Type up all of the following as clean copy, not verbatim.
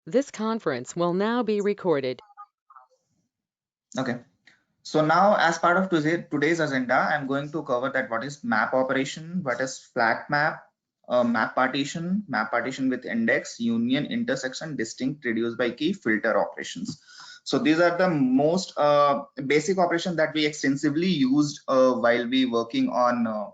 This conference will now be recorded. Okay. So now, as part of today's agenda, I'm going to cover that what is map operation, what is flat map, map partition with index, union, intersection, distinct, reduce by key, filter operations. So these are the most basic operations that we extensively used while we working on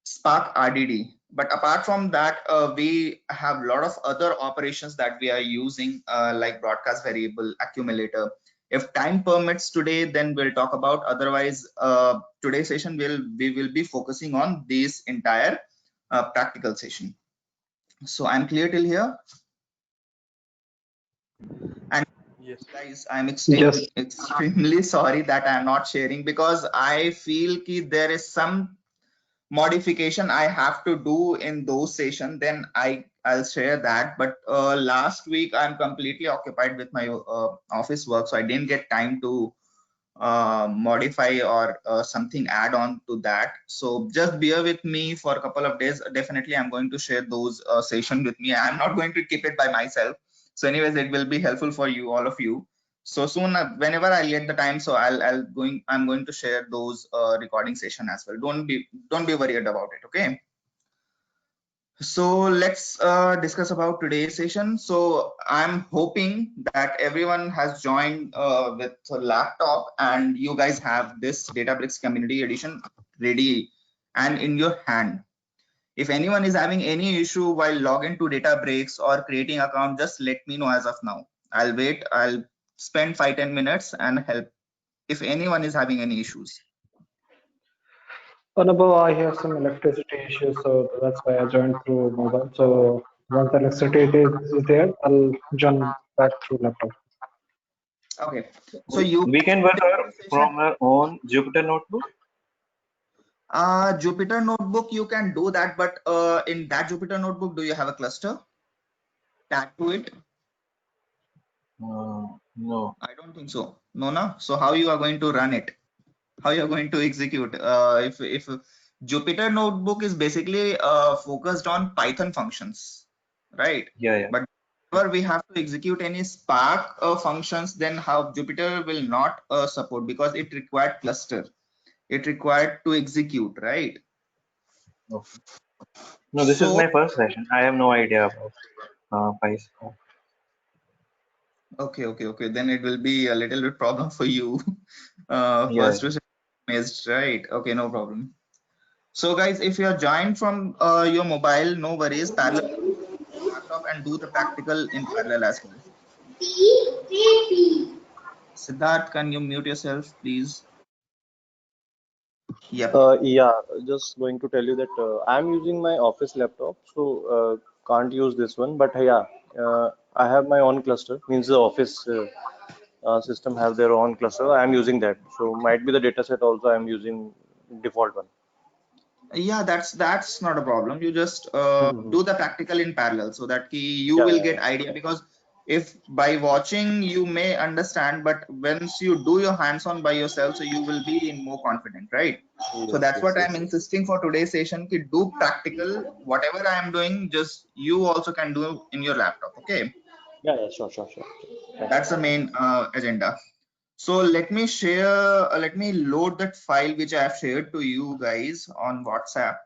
Spark RDD. But apart from that, we have a lot of other operations that we are using, like broadcast variable, accumulator. If time permits today, then we'll talk about. Otherwise, today's session we will be focusing on this entire practical session. So I'm clear till here. And Yes. guys, I'm Yes. extremely sorry that I'm not sharing, because I feel that there is some modification I have to do in those sessions, then I'll share that. But last week I'm completely occupied with my office work, so I didn't get time to modify or something add on to that. So just bear with me for a couple of days. Definitely I'm going to share those session with me. I'm not going to keep it by myself. So anyways, it will be helpful for you, all of you. So soon, whenever I get the time, so I'm going to share those recording session as well. Don't be worried about it. Okay. So let's discuss about today's session. So I'm hoping that everyone has joined with a laptop, and you guys have this Databricks Community Edition ready and in your hand. If anyone is having any issue while logging to Databricks or creating account, just let me know as of now. I'll wait. I'll spend 5-10 minutes and help if anyone is having any issues. Above, I have some electricity issues, so that's why I joined through mobile. So once the electricity is there, I'll join back through laptop. Okay. So you We can work session. from our own Jupyter notebook. Jupyter Notebook, you can do that, but in that Jupyter Notebook, do you have a cluster tagged to it? No. I don't think so. No. So how you are going to run it? How you are going to execute? If Jupyter Notebook is basically focused on Python functions, right? Yeah. But whenever we have to execute any Spark functions, then how Jupyter will not support, because it required cluster. It required to execute, right? Okay. No, this is So my first session. I have no idea about Python. okay. Then it will be a little bit problem for you. Yeah. First to missed, right? Okay, no problem. So guys, if you are joined from your mobile, no worries. Parallel laptop and do the practical in parallel as well. Siddharth, can you mute yourself, please? Yep. Yeah, just going to tell you that I'm using my office laptop, so can't use this one. But yeah, I have my own cluster. Means the office system have their own cluster. I'm using that, so might be the dataset also I'm using default one. Yeah, that's not a problem. You just Mhm. do the practical in parallel, so that you Yeah, will yeah, get yeah. idea. Because if by watching you may understand, but once you do your hands-on by yourself, so you will be in more confident, right? So Yes, that's yes, what I'm yes, yes. insisting for today's session. Ki do practical. Whatever I am doing, just you also can do in your laptop. Okay, Yeah, yeah, sure. Thank that's the you. main agenda. So let me share, let me load that file which I have shared to you guys on WhatsApp.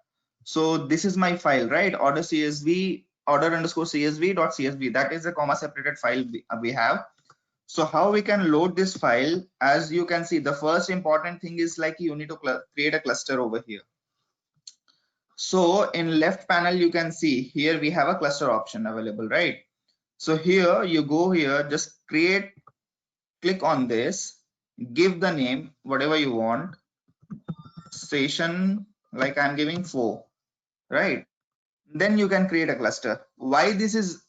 So this is my file, right? Order CSV, order underscore CSV dot CSV. That is a comma separated file we have. So how we can load this file? As you can see, the first important thing is like you need to create a cluster over here. So in left panel, you can see here we have a cluster option available, right? So here you go here, just create, click on this, give the name whatever you want, session, like I'm giving 4, right? Then you can create a cluster. Why this is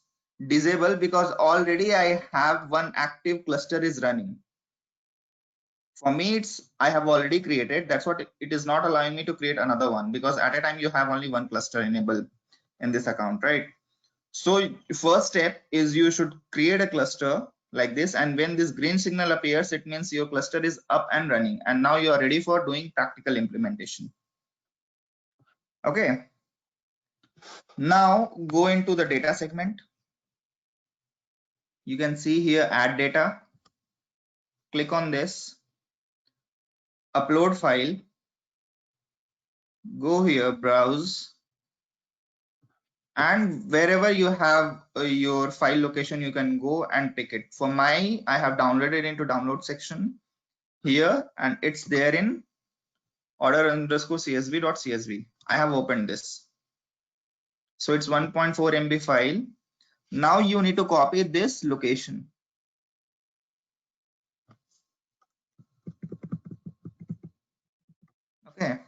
disabled? Because already I have one active cluster is running. For me, it's I have already created. That's what it is not allowing me to create another one, because at a time you have only one cluster enabled in this account, right? So first step is you should create a cluster like this, and when this green signal appears, it means your cluster is up and running, and now you are ready for doing practical implementation. Okay, now go into the data segment. you can see here add data. Click on this, upload file, go here, browse, and wherever you have your file location, you can go and pick it. For my, I have downloaded into download section here, and it's there in order_csv.csv. I have opened this. So it's 1.4 MB file. Now you need to copy this location. Okay.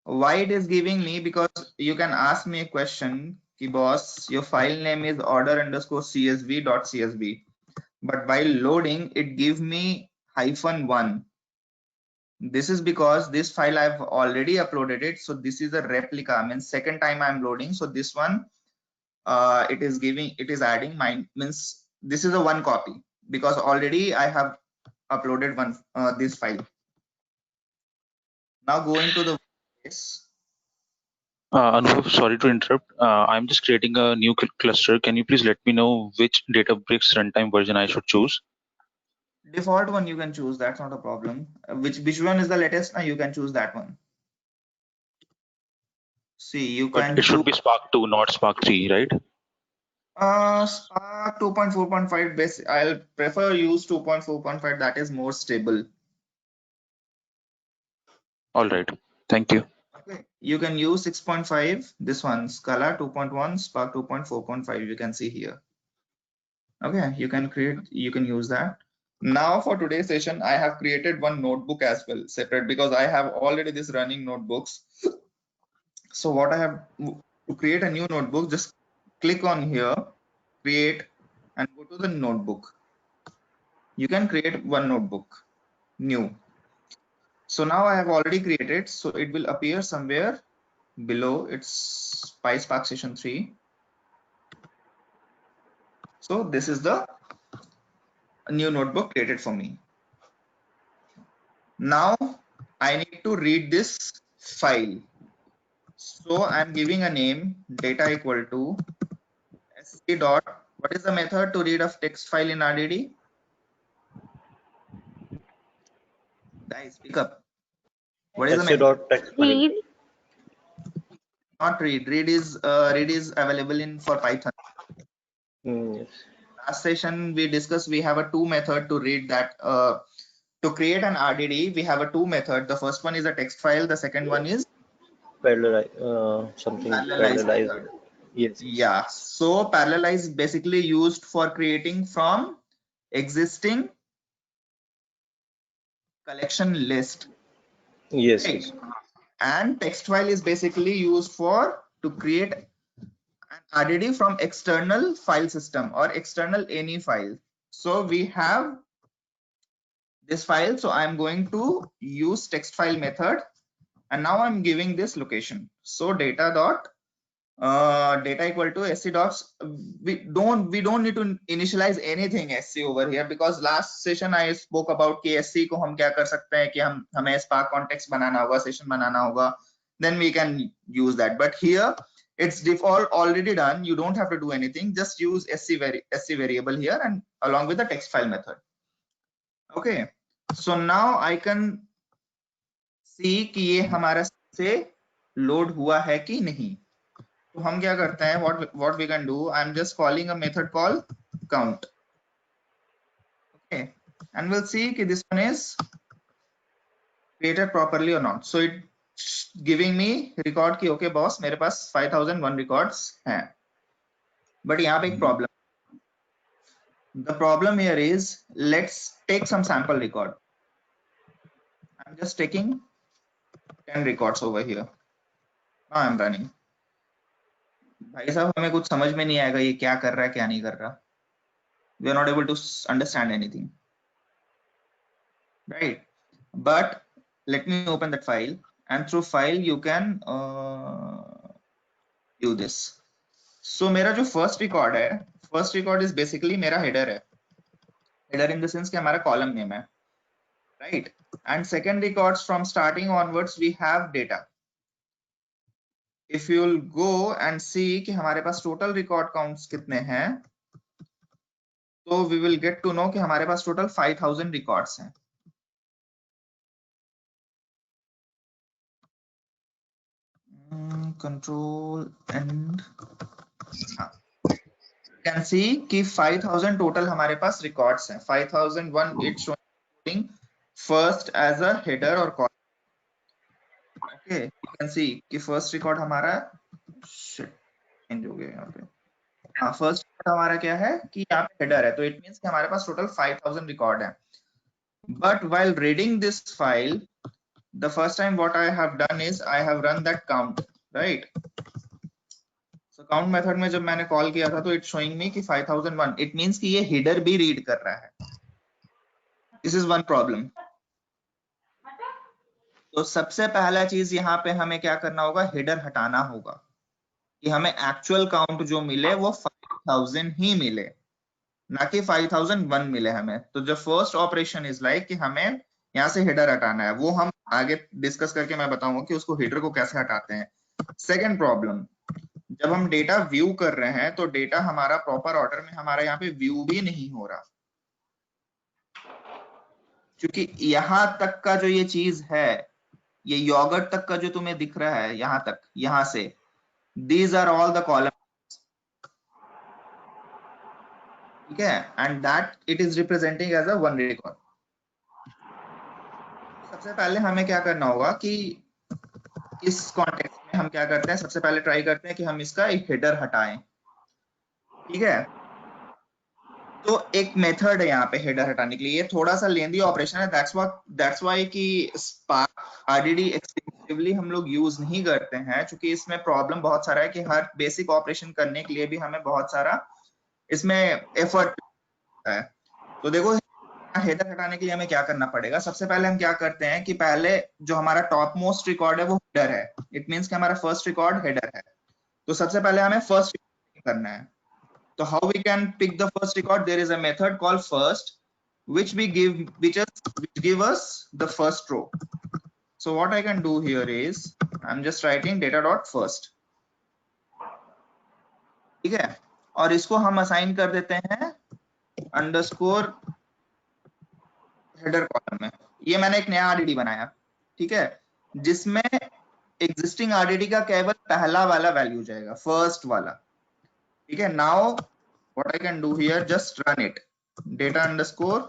Why it is giving me? Because you can ask me a question, ki boss, your file name is order_csv.csv, but while loading, it gives me -1. This is because this file I've already uploaded it. So this is a replica, means second time I'm loading. So this one, it is adding mine, means this is a one copy, because already I have uploaded one this file. Now going to the case. Anubhav, sorry to interrupt. I'm just creating a new cluster. Can you please let me know which Databricks runtime version I should choose? Default one you can choose, that's not a problem. Which one is the latest? Now you can choose that one. See, you But can it should be Spark 2, not Spark 3, right? Spark 2.4.5 base. I'll prefer use 2.4.5. That is more stable. All right. Thank you. Okay. You can use 6.5. This one, Scala 2.1, Spark 2.4.5. You can see here. Okay, you can use that. Now for today's session, I have created one notebook as well, separate, because I have already this running notebooks. So what I have to create a new notebook, just click on here, create, and go to the notebook. You can create one notebook, new. So now I have already created, so it will appear somewhere below. It's PySpark session 3. So this is the new notebook created for me. Now I need to read this file. So I'm giving a name, data equal to sc dot. What is the method to read a text file in RDD? Guys, pick up. What is the method? Read. Not read. Read is available in for Python. Yes. Last session we discussed we have a two method to read that. To create an RDD, we have a two method. The first one is a text file. The second one is Parallelize. Yes. Yeah. So parallelize is basically used for creating from existing collection list. Yes. Right? Yes. And text file is basically used for to create an RDD from external file system or external any file. So we have this file. So I'm going to use text file method, and now I'm giving this location. So data equal to sc dots. We don't need to initialize anything sc over here, because last session I spoke about कि sc को हम क्या कर सकते हैं कि हमें spark context बनाना होगा, session बनाना होगा, then we can use that. But here it's default already done. You don't have to do anything. Just use sc variable here and along with the text file method. Okay. So now I can see कि ये हमारा से load हुआ है कि नहीं. तो हम क्या करते हैं, what we can do, I'm just calling a method called count. Okay, and we'll see कि this one is created properly or not. So it's giving me record कि okay boss, मेरे पास 5001 records हैं. But यहाँ पे एक problem. The problem here is, let's take some sample record. I'm just taking 10 records over here. Now I'm running. भाई साहब हमें कुछ समझ में नहीं आएगा ये क्या कर रहा है क्या नहीं कर रहा. We are not able to understand anything, right? But let me open that file, and through file you can do this. So मेरा जो first record is basically मेरा header है. Header in the sense कि हमारा column name है, right? And second records from starting onwards we have data. If you'll go and see कि हमारे पास total record counts कितने हैं, तो we will get to know कि हमारे पास टोटल 5000 रिकॉर्ड्स हैं। कंट्रोल एंड कैन सी कि 5000 टोटल हमारे पास रिकॉर्ड्स हैं। 5001 it showing first as a header और column. Okay, you can see कि फर्स्ट रिकॉर्ड हमारा चेंज हो गया यहाँ पे। हाँ, फर्स्ट हमारा क्या है कि यहाँ पे हेडर है, तो इट मींस कि हमारे पास टोटल 5000 रिकॉर्ड है। But while reading this file, the first time what I have done is I have run that count, right? So count method में जब मैंने कॉल किया था तो it's showing me कि 5001, it means कि ये header भी read कर रहा है। This is one problem. तो सबसे पहला चीज यहाँ पे हमें क्या करना होगा, हेडर हटाना होगा कि हमें एक्चुअल काउंट जो मिले वो 5000 ही मिले, ना कि 5001 मिले हमें। तो जो फर्स्ट ऑपरेशन इज लाइक कि हमें यहाँ से हेडर हटाना है, वो हम आगे डिस्कस करके मैं बताऊंगा कि उसको हेडर को कैसे हटाते हैं। सेकंड प्रॉब्लम, जब हम डेटा व्यू कर रहे हैं तो डेटा हमारा प्रॉपर ऑर्डर में हमारा यहाँ पे व्यू भी नहीं हो रहा, क्योंकि यहाँ तक का जो ये चीज है, ये यॉगर्ट तक का जो तुम्हें दिख रहा है यहाँ तक, यहाँ से these are all the column, ठीक है, and that it is representing as a one record. सबसे पहले हमें क्या करना होगा कि इस कॉन्टेक्स्ट में हम क्या करते हैं, सबसे पहले ट्राई करते हैं कि हम इसका एक हेडर हटाएं, ठीक है। तो एक मेथड है यहाँ पे हेडर हटाने के लिए, ये थोड़ा सा लेंदी ऑपरेशन है, दैट्स व्हाई कि स्पार्क आरडीडी एक्सटेंसिवली हम लोग यूज नहीं करते हैं, क्योंकि इसमें प्रॉब्लम बहुत सारा है कि हर बेसिक ऑपरेशन करने के लिए भी हमें बहुत सारा इसमें एफर्ट है। तो देखो हेडर हटाने के लिए हमें क्या करना पड़ेगा, सबसे पहले हम क्या करते हैं कि पहले जो हमारा टॉप मोस्ट रिकॉर्ड है वो हेडर है, इट मींस कि हमारा फर्स्ट रिकॉर्ड हेडर है। तो सबसे पहले हमें फर्स्ट करना है। So how we can pick the first record? There is a method called first, which give us the first row. So what I can do here is I'm just writing data dot first, ठीक है, और इसको हम assign कर देते हैं underscore header column में। ये मैंने एक नया आरडीडी बनाया, ठीक है, जिसमें एग्जिस्टिंग आरडीडी का केवल पहला वाला वैल्यू जाएगा, फर्स्ट वाला, ठीक है। Now what I can do here, just run it, data underscore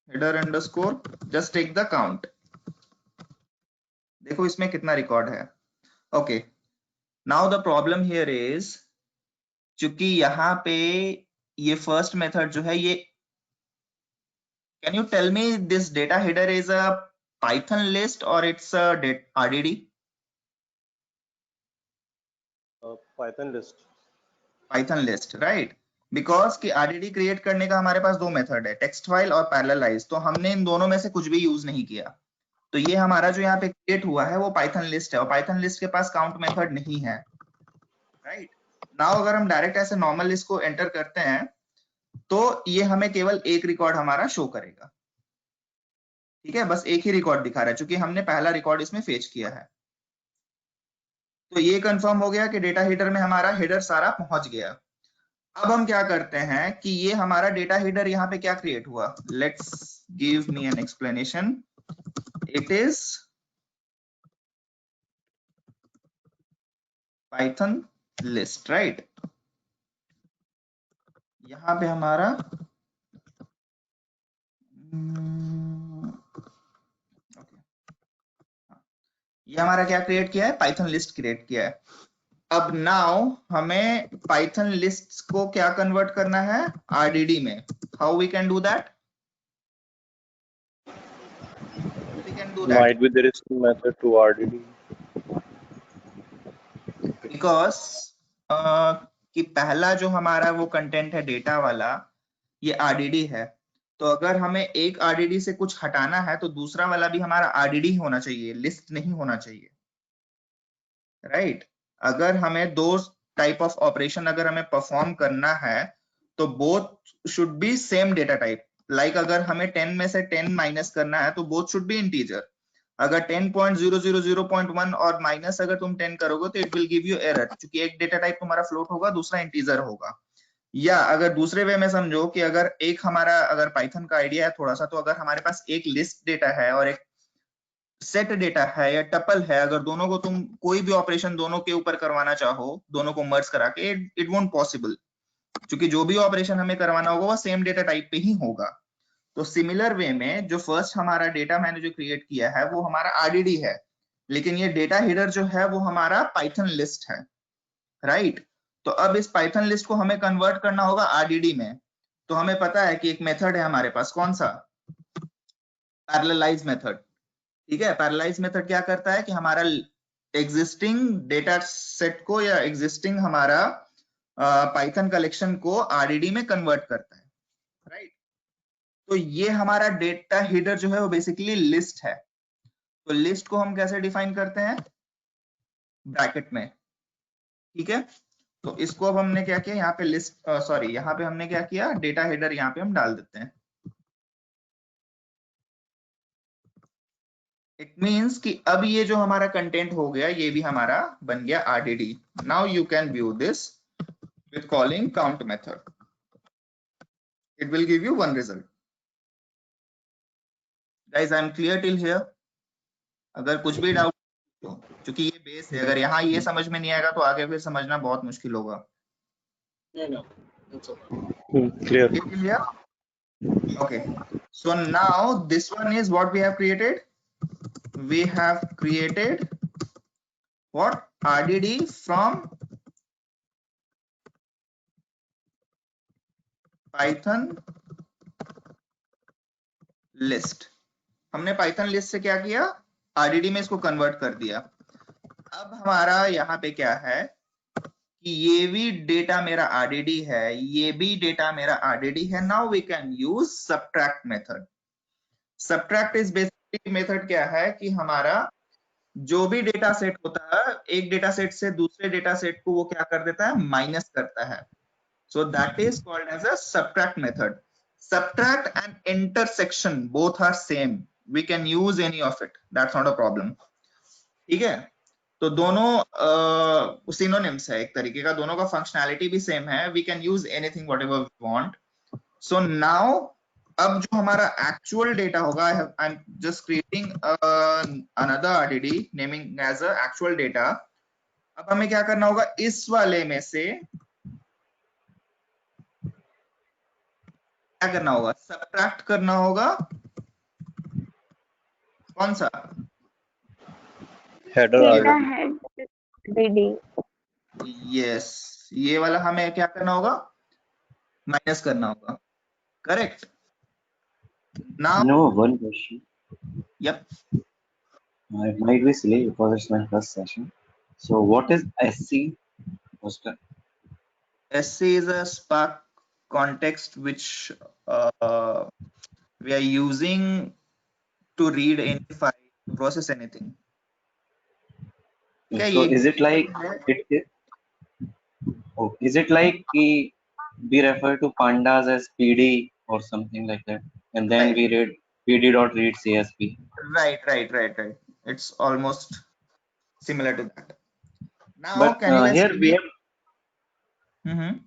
header underscore, just take the count। देखो इसमें कितना रिकॉर्ड है। Okay, now the problem here is, चूंकि यहाँ पे ये फर्स्ट मेथड जो है ये, can you tell me this data header is a Python list और it's a RDD? Python list, right, because कि आरडीडी क्रिएट करने का हमारे पास दो मेथड है, टेक्स्ट फाइल और पैरेललाइज, तो हमने इन दोनों में से कुछ भी यूज नहीं किया। तो ये हमारा जो यहाँ पे क्रिएट हुआ है वो पाइथन लिस्ट है, और पाइथन लिस्ट के पास काउंट मेथड नहीं है, राइट। नाउ अगर हम डायरेक्ट ऐसे नॉर्मल लिस्ट को एंटर करते हैं तो ये हमें केवल एक रिकॉर्ड हमारा शो करेगा, ठीक है, बस एक ही रिकॉर्ड दिखा रहा है, क्योंकि हमने पहला रिकॉर्ड इसमें फेच किया है। तो ये कंफर्म हो गया कि डेटा हेडर में हमारा हेडर सारा पहुंच गया। अब हम क्या करते हैं कि ये हमारा डेटा हेडर यहाँ पे क्या क्रिएट हुआ, let's give me an explanation. It is Python list, right. यहाँ पे हमारा ये हमारा क्या क्रिएट किया है, पाइथन लिस्ट क्रिएट किया है। अब नाउ हमें पाइथन लिस्ट को क्या कन्वर्ट करना है, आरडीडी में। How we can do that? Might be there is some method to RDD. Because कि पहला जो हमारा वो कंटेंट है डेटा वाला, ये आरडीडी है, तो अगर हमें एक आरडीडी से कुछ हटाना है तो दूसरा वाला भी हमारा आरडीडी होना चाहिए, लिस्ट नहीं होना चाहिए, राइट। अगर हमें दो टाइप ऑफ ऑपरेशन अगर हमें परफॉर्म करना है तो both should be same data type. Like अगर हमें 10 में से 10 माइनस करना है तो बोथ शुड बी इंटीजर। अगर 10.000.1 और माइनस अगर तुम 10 करोगे तो it will give you error, क्योंकि एक डेटा टाइप तुम्हारा फ्लोट होगा, दूसरा इंटीजर होगा। या अगर दूसरे वे में समझो कि अगर एक हमारा अगर पाइथन का आइडिया है थोड़ा सा, तो अगर हमारे पास एक लिस्ट डेटा है और एक सेट डेटा है या टपल है, अगर दोनों को तुम कोई भी ऑपरेशन दोनों के ऊपर करवाना चाहो, दोनों को मर्ज करा के, इट वोंट पॉसिबल, क्योंकि जो भी ऑपरेशन हमें करवाना होगा वो सेम डेटा टाइप पे ही होगा। तो सिमिलर वे में जो फर्स्ट हमारा डेटा मैंने जो क्रिएट किया है वो हमारा आरडीडी है, लेकिन ये डेटा हेडर जो है वो हमारा पाइथन लिस्ट है, राइट। तो अब इस पाइथन लिस्ट को हमें कन्वर्ट करना होगा आरडीडी में। तो हमें पता है कि एक मेथड है हमारे पास, कौन सा, पैरेललाइज मेथड। ठीक है, पैरेललाइज मेथड क्या करता है कि हमारा एग्जिस्टिंग डेटा सेट को या एग्जिस्टिंग हमारा पाइथन कलेक्शन को आरडीडी में कन्वर्ट करता है, राइट। तो ये हमारा डेटा हेडर जो है वो बेसिकली लिस्ट है। तो लिस्ट को हम कैसे डिफाइन करते हैं, ब्रैकेट में, ठीक है। तो इसको अब हमने क्या किया, यहाँ पे लिस्ट सॉरी यहाँ पे हमने क्या किया, डेटा हेडर यहाँ पे हम डाल देते हैं। इट मीन्स कि अब ये जो हमारा कंटेंट हो गया ये भी हमारा बन गया RDD. Now you can view this with calling count method, it will give you one result. Guys, I am clear till here? अगर कुछ भी डाउट, क्योंकि ये बेस है, अगर यहाँ ये समझ में नहीं आएगा तो आगे फिर समझना बहुत मुश्किल होगा। Clear. Clear? Okay. So now this one is what we have created. We have created what, RDD from Python list. हमने Python list से क्या किया, RDD में इसको कन्वर्ट कर दिया। अब हमारा यहाँ पे क्या है कि ये भी डेटा मेरा RDD है, ये भी डेटा मेरा RDD है। Now we can use subtract method. Subtract is basically method क्या है कि हमारा जो भी डेटा सेट होता है, एक डेटा सेट से दूसरे डेटा सेट को वो क्या कर देता है, माइनस करता है। So that is called as a subtract method. Subtract and intersection both are same, we can use any of it, that's not a problem. ठीक है, तो दोनों सिनोनिम्स है एक तरीके का, दोनों का फंक्शनैलिटी भी सेम है, we can use anything whatever we want. So now अब जो हमारा एक्चुअल डेटा होगा, I am just creating another RDD naming as a actual data. अब हमें क्या करना होगा, इस वाले में से क्या करना होगा, सबट्रैक्ट करना होगा। कौन सा, Header डेटा RDD. हेड डीडी। यस, ये वाला हमें क्या करना होगा, माइनस करना होगा, correct. Now No, one question. Yup, It might be silly because it's my first session. So what is SC? What's that? SC is a Spark context which we are using to read any file, to process anything. क्या So ये is it like is it like we refer to pandas as PD or something like that, and then Right. we read PD.read CSP? Right. It's almost similar to that. Now, But can you guys here tell we me? have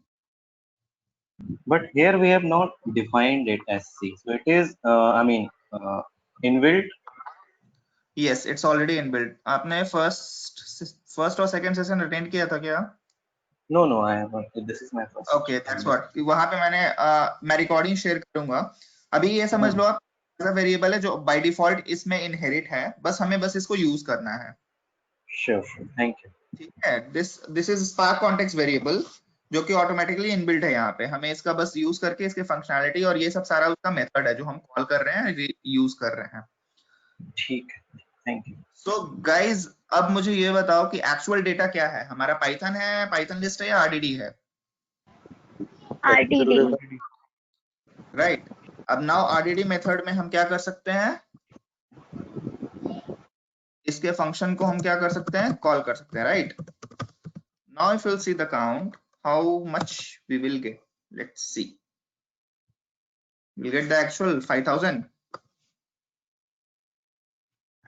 but here we have not defined it as C. So it is I mean inbuilt. Yes, it's already inbuilt. आपने first और second session attend किया था क्या? No, I haven't. This is my first. Okay, that's what. वहां पे मैं recording share करूंगा। अभी ये समझ लो आप, वेरिएबल है जो बाय डिफॉल्ट इसमें इनहेरिट है, बस इसको यूज करना है। Sure. Thank you. ठीक है, this is spark context variable जो कि ऑटोमेटिकली इनबिल्ट है। यहाँ पे हमें इसका बस यूज करके इसके फंक्शनैलिटी और ये सब सारा उसका मेथड है जो हम कॉल कर रहे हैं, यूज कर रहे हैं। ठीक है, थैंक यू। सो गाइज, अब मुझे ये बताओ कि एक्चुअल डेटा क्या है हमारा, पाइथन है, पाइथन लिस्ट है या आरडीडी है? आरडीडी। राइट। अब नाउ आरडीडी मेथड में हम क्या कर सकते हैं, इसके फंक्शन को हम क्या कर सकते हैं, कॉल कर सकते हैं, right. Now if you'll see the count, how much we will get, let's see, we'll get the actual 5000,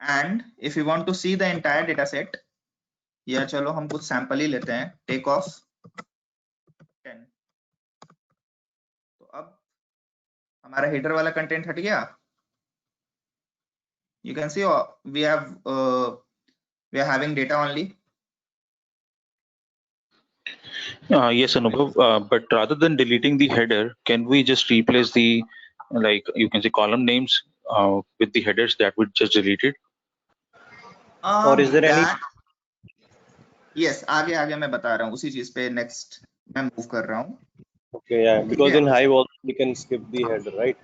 and if you want to see the entire data set, या चलो हम कुछ सैंपल ही लेते हैं, take off 10. तो अब हमारा header वाला कंटेंट हट गया. You can see we are having data only. Yes, Anubhav, but rather than deleting the header, can we just replace the, like, you can say column names with the headers that we just deleted? Or is there any? Yes, आगे मैं बता रहा हूँ, उसी चीज पे next मैं move कर रहा हूँ. Okay, yeah, because in Hive also we can skip the header, right?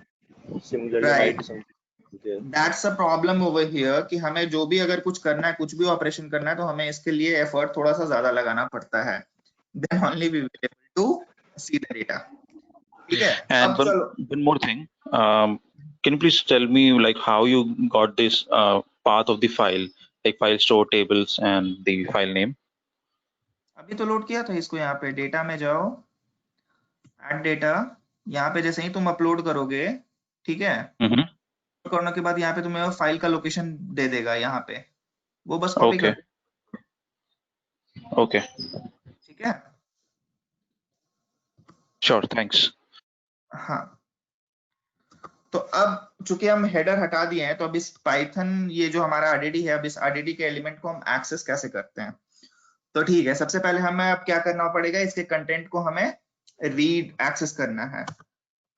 Similarly, Right. hide something. Okay. That's a problem over here कि हमें जो भी अगर कुछ करना है, कुछ भी ऑपरेशन करना है, तो हमें इसके लिए एफर्ट थोड़ा सा ज्यादा लगाना पड़ता है. Then only we will be able to see the data. ठीक है. And one more thing, can you please tell me like how you got this path of the file, like file store tables and the file name? अभी तो load किया था इसको. यहाँ पे data में जाओ, ऐड डेटा. यहाँ पे जैसे ही तुम अपलोड करोगे, ठीक है, करने के बाद यहाँ पे तुम्हें फाइल का लोकेशन दे देगा. यहाँ पे वो बस कॉपी कर. ओके, ठीक है. Sure, thanks. हाँ, तो अब चूंकि हम हेडर हटा दिए हैं, तो अब इस पाइथन ये जो हमारा आरडीडी है, अब इस आरडीडी के एलिमेंट को हम एक्सेस कैसे करते हैं. तो ठीक है, सबसे पहले हमें अब क्या करना पड़ेगा, इसके कंटेंट को हमें रीड एक्सेस करना है.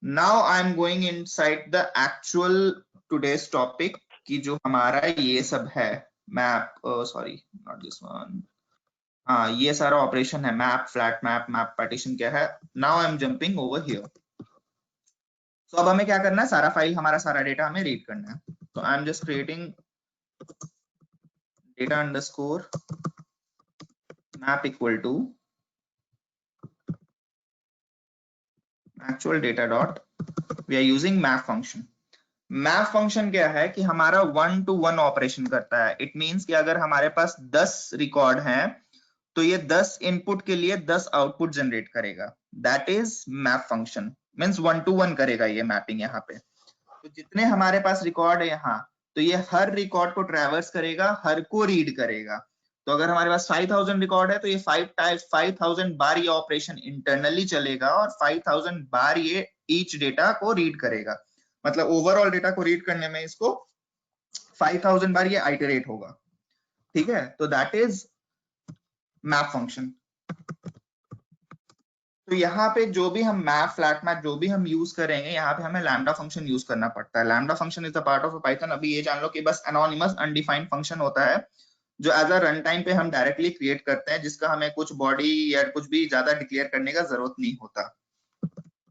Now I am going inside the actual today's topic की जो हमारा ये सब है, map, sorry not this one, हाँ ये सारा ऑपरेशन है, map, flat map, map partition क्या है. Now I am jumping over here. तो अब हमें क्या करना है, सारा फाइल, हमारा सारा डेटा हमें रीड करना है. तो आई am just creating data underscore map equal to actual data dot, we are using map function. Map function क्या है कि हमारा 1-to-1 ऑपरेशन करता है. इट मींस कि अगर हमारे पास 10 रिकॉर्ड हैं, तो ये 10 इनपुट के लिए 10 आउटपुट जनरेट करेगा. That is map function. Means 1-to-1 करेगा ये मैपिंग यहाँ पे. तो जितने हमारे पास रिकॉर्ड है यहाँ, तो ये हर रिकॉर्ड को ट्रैवर्स करेगा, हर को रीड करेगा. तो अगर हमारे पास 5000 रिकॉर्ड है, तो ये 5000 बार ये ऑपरेशन इंटरनली चलेगा और 5000 बार ये ईच डेटा को रीड करेगा. मतलब ओवरऑल डेटा को रीड करने में इसको 5000 बार ये आइटरेट होगा. ठीक है. तो दैट इज मैप फंक्शन. तो यहाँ पे जो भी हम मैप, फ्लैट मैप जो भी हम यूज करेंगे, यहाँ पे हमें लैम्डा फंक्शन यूज करना पड़ता है. Lambda function is a part of Python. अभी ये जान लो कि बस एनोनिमस अनडिफाइंड फंक्शन होता है जो एज अ रन टाइम पे हम डायरेक्टली क्रिएट करते हैं, जिसका हमें कुछ बॉडी या कुछ भी ज्यादा डिक्लेयर करने का जरूरत नहीं होता.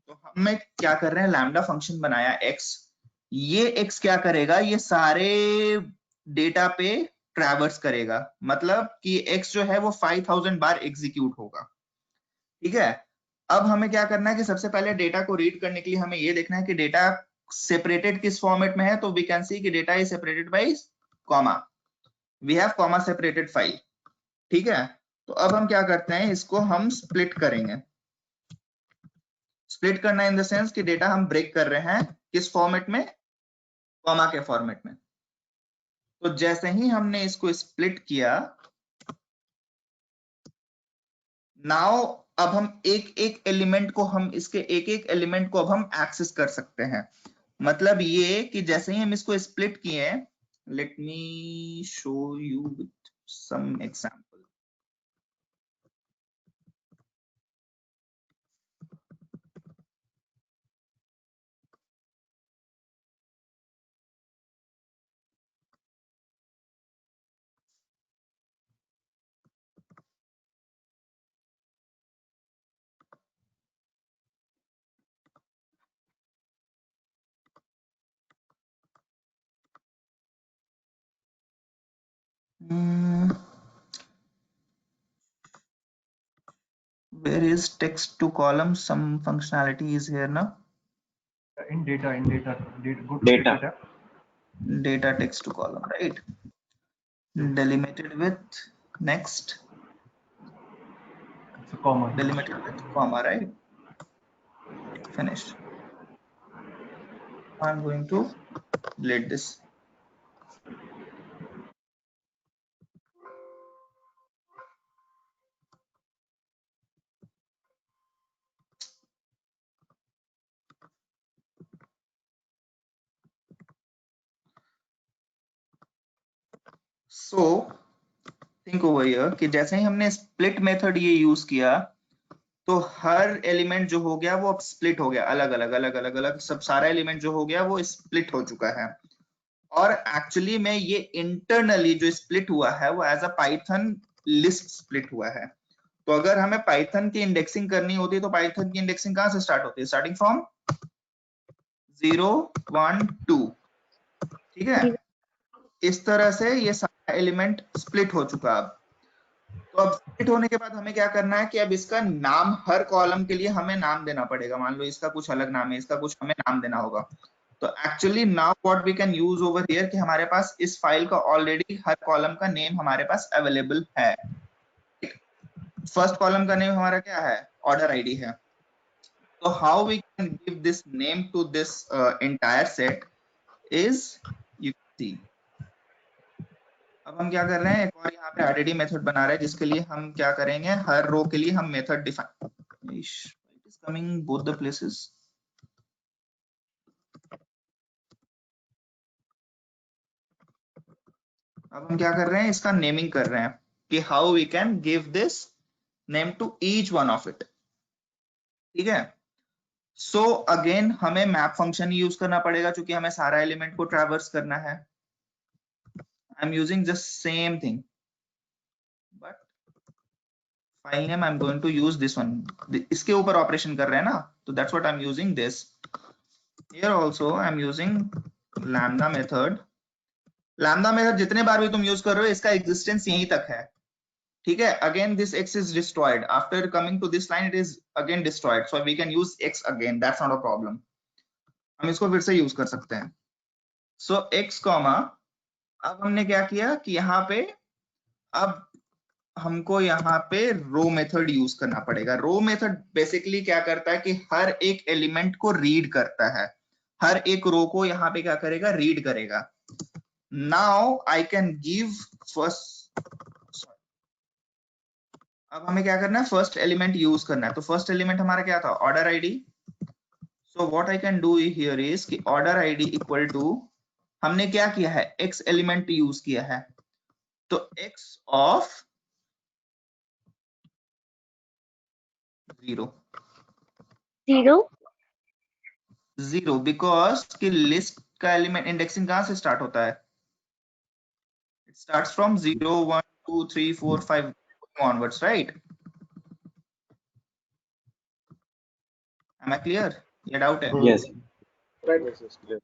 तो हमें क्या कर रहे हैं, लैम्डा फंक्शन बनाया x. ये x क्या करेगा, ये सारे डेटा पे ट्रैवर्स करेगा. मतलब कि x जो है वो 5000 बार एग्जीक्यूट होगा. ठीक है. अब हमें क्या करना है कि सबसे पहले डेटा को रीड करने के लिए हमें ये देखना है कि डेटा सेपरेटेड किस फॉर्मेट में है. तो वी कैन सी कि data is separated by comma. We have comma separated file. ठीक है. तो अब हम क्या करते हैं, इसको हम स्प्लिट करेंगे. स्प्लिट करना इन द सेंस कि डेटा हम ब्रेक कर रहे हैं किस फॉर्मेट में, कॉमा के फॉर्मेट में. तो जैसे ही हमने इसको स्प्लिट किया, नाउ अब हम एक एक एलिमेंट को, हम इसके एक एक एलिमेंट को अब हम एक्सेस कर सकते हैं. मतलब ये कि जैसे ही हम इसको स्प्लिट किए, let me show you with some example. Where is text to column? Some functionality is here now. In data, go to Data. Data text to column, right? Delimited with next. It's a comma. Delimited with comma, right? Finished. I'm going to delete this. So think over here कि जैसे ही हमने split method ये use किया तो हर element जो हो गया वो अब स्प्लिट हो गया, अलग अलग सब सारा एलिमेंट जो हो गया वो स्प्लिट हो चुका है। और एक्चुअली में ये इंटरनली जो स्प्लिट हुआ है वो as a Python list split हुआ है। तो अगर हमें पाइथन की इंडेक्सिंग करनी होती है तो पाइथन की इंडेक्सिंग कहां से स्टार्ट होती है? स्टार्टिंग फ्रॉम 0 1 2, ठीक है। इस तरह से ये सारा एलिमेंट स्प्लिट हो चुका। अब तो अब स्प्लिट होने के बाद हमें क्या करना है कि अब इसका नाम हर कॉलम के लिए हमें नाम देना पड़ेगा। मान लो इसका कुछ अलग नाम है, इसका कुछ हमें नाम देना होगा। तो actually now what we can use over here कि हमारे पास इस फाइल का ऑलरेडी हर कॉलम का नेम हमारे पास अवेलेबल है। फर्स्ट कॉलम का नेम हमारा क्या है? ऑर्डर आईडी है। तो how we can give this name to this entire set is, you see, अब हम क्या कर रहे हैं, एक और यहाँ पे आरडीडी मेथड बना रहे हैं जिसके लिए हम क्या करेंगे, हर रो के लिए हम method define, it is coming both the places. अब हम क्या कर रहे हैं, इसका नेमिंग कर रहे हैं कि how we can give this name to each one of it, ठीक है। सो अगेन हमें मैप फंक्शन यूज करना पड़ेगा क्योंकि हमें सारा एलिमेंट को ट्रैवर्स करना है। I am using just same thing but file name I am going to use this one. इसके ऊपर ऑपरेशन कर रहे हैं ना, तो that's what I am using this. Here also I am using lambda method. Lambda method जितने बार भी तुम यूज कर रहे हो इसका एग्जिस्टेंस यहीं तक है, ठीक है। Again this x is destroyed after coming to this line, it is again destroyed, so we can use x again, that's not a problem। हम इसको फिर से यूज कर सकते हैं। so x कॉमा, अब हमने क्या किया कि यहाँ पे अब हमको यहाँ पे रो मेथड यूज करना पड़ेगा। रो मेथड बेसिकली क्या करता है कि हर एक एलिमेंट को रीड करता है, हर एक रो को यहाँ पे क्या करेगा, रीड करेगा। Now I can give first, अब हमें क्या करना है, फर्स्ट एलिमेंट यूज करना है। तो फर्स्ट एलिमेंट हमारा क्या था, order ID. So what I can do here is कि ऑर्डर आईडी इक्वल टू, हमने क्या किया है, एक्स एलिमेंट यूज किया है, तो एक्स ऑफ 0 0 बिकॉज कि लिस्ट का एलिमेंट इंडेक्सिंग कहां से स्टार्ट होता है, it starts from 0 1 2 3 4 5 onwards, right? am I clear? ये डाउट है? Yes. Yes, yes, clear.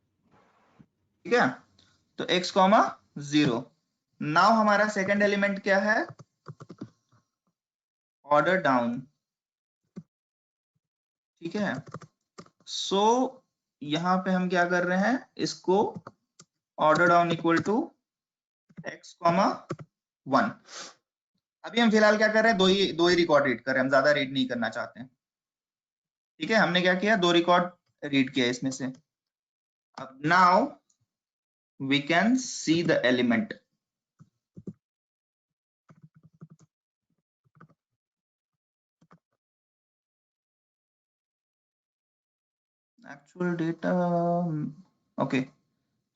ठीक है। तो x कॉमा 0। नाउ हमारा सेकंड एलिमेंट क्या है, ऑर्डर डाउन, ठीक है। सो यहां पे हम क्या कर रहे हैं, इसको order down equal to x comma 1। अभी हम फिलहाल क्या कर रहे हैं, दो ही रिकॉर्ड रीड कर रहे हैं, हम ज्यादा रीड नहीं करना चाहते हैं, ठीक है। हमने क्या किया, 2 रिकॉर्ड रीड किया इसमें से। अब now we can see the element. actual data, okay,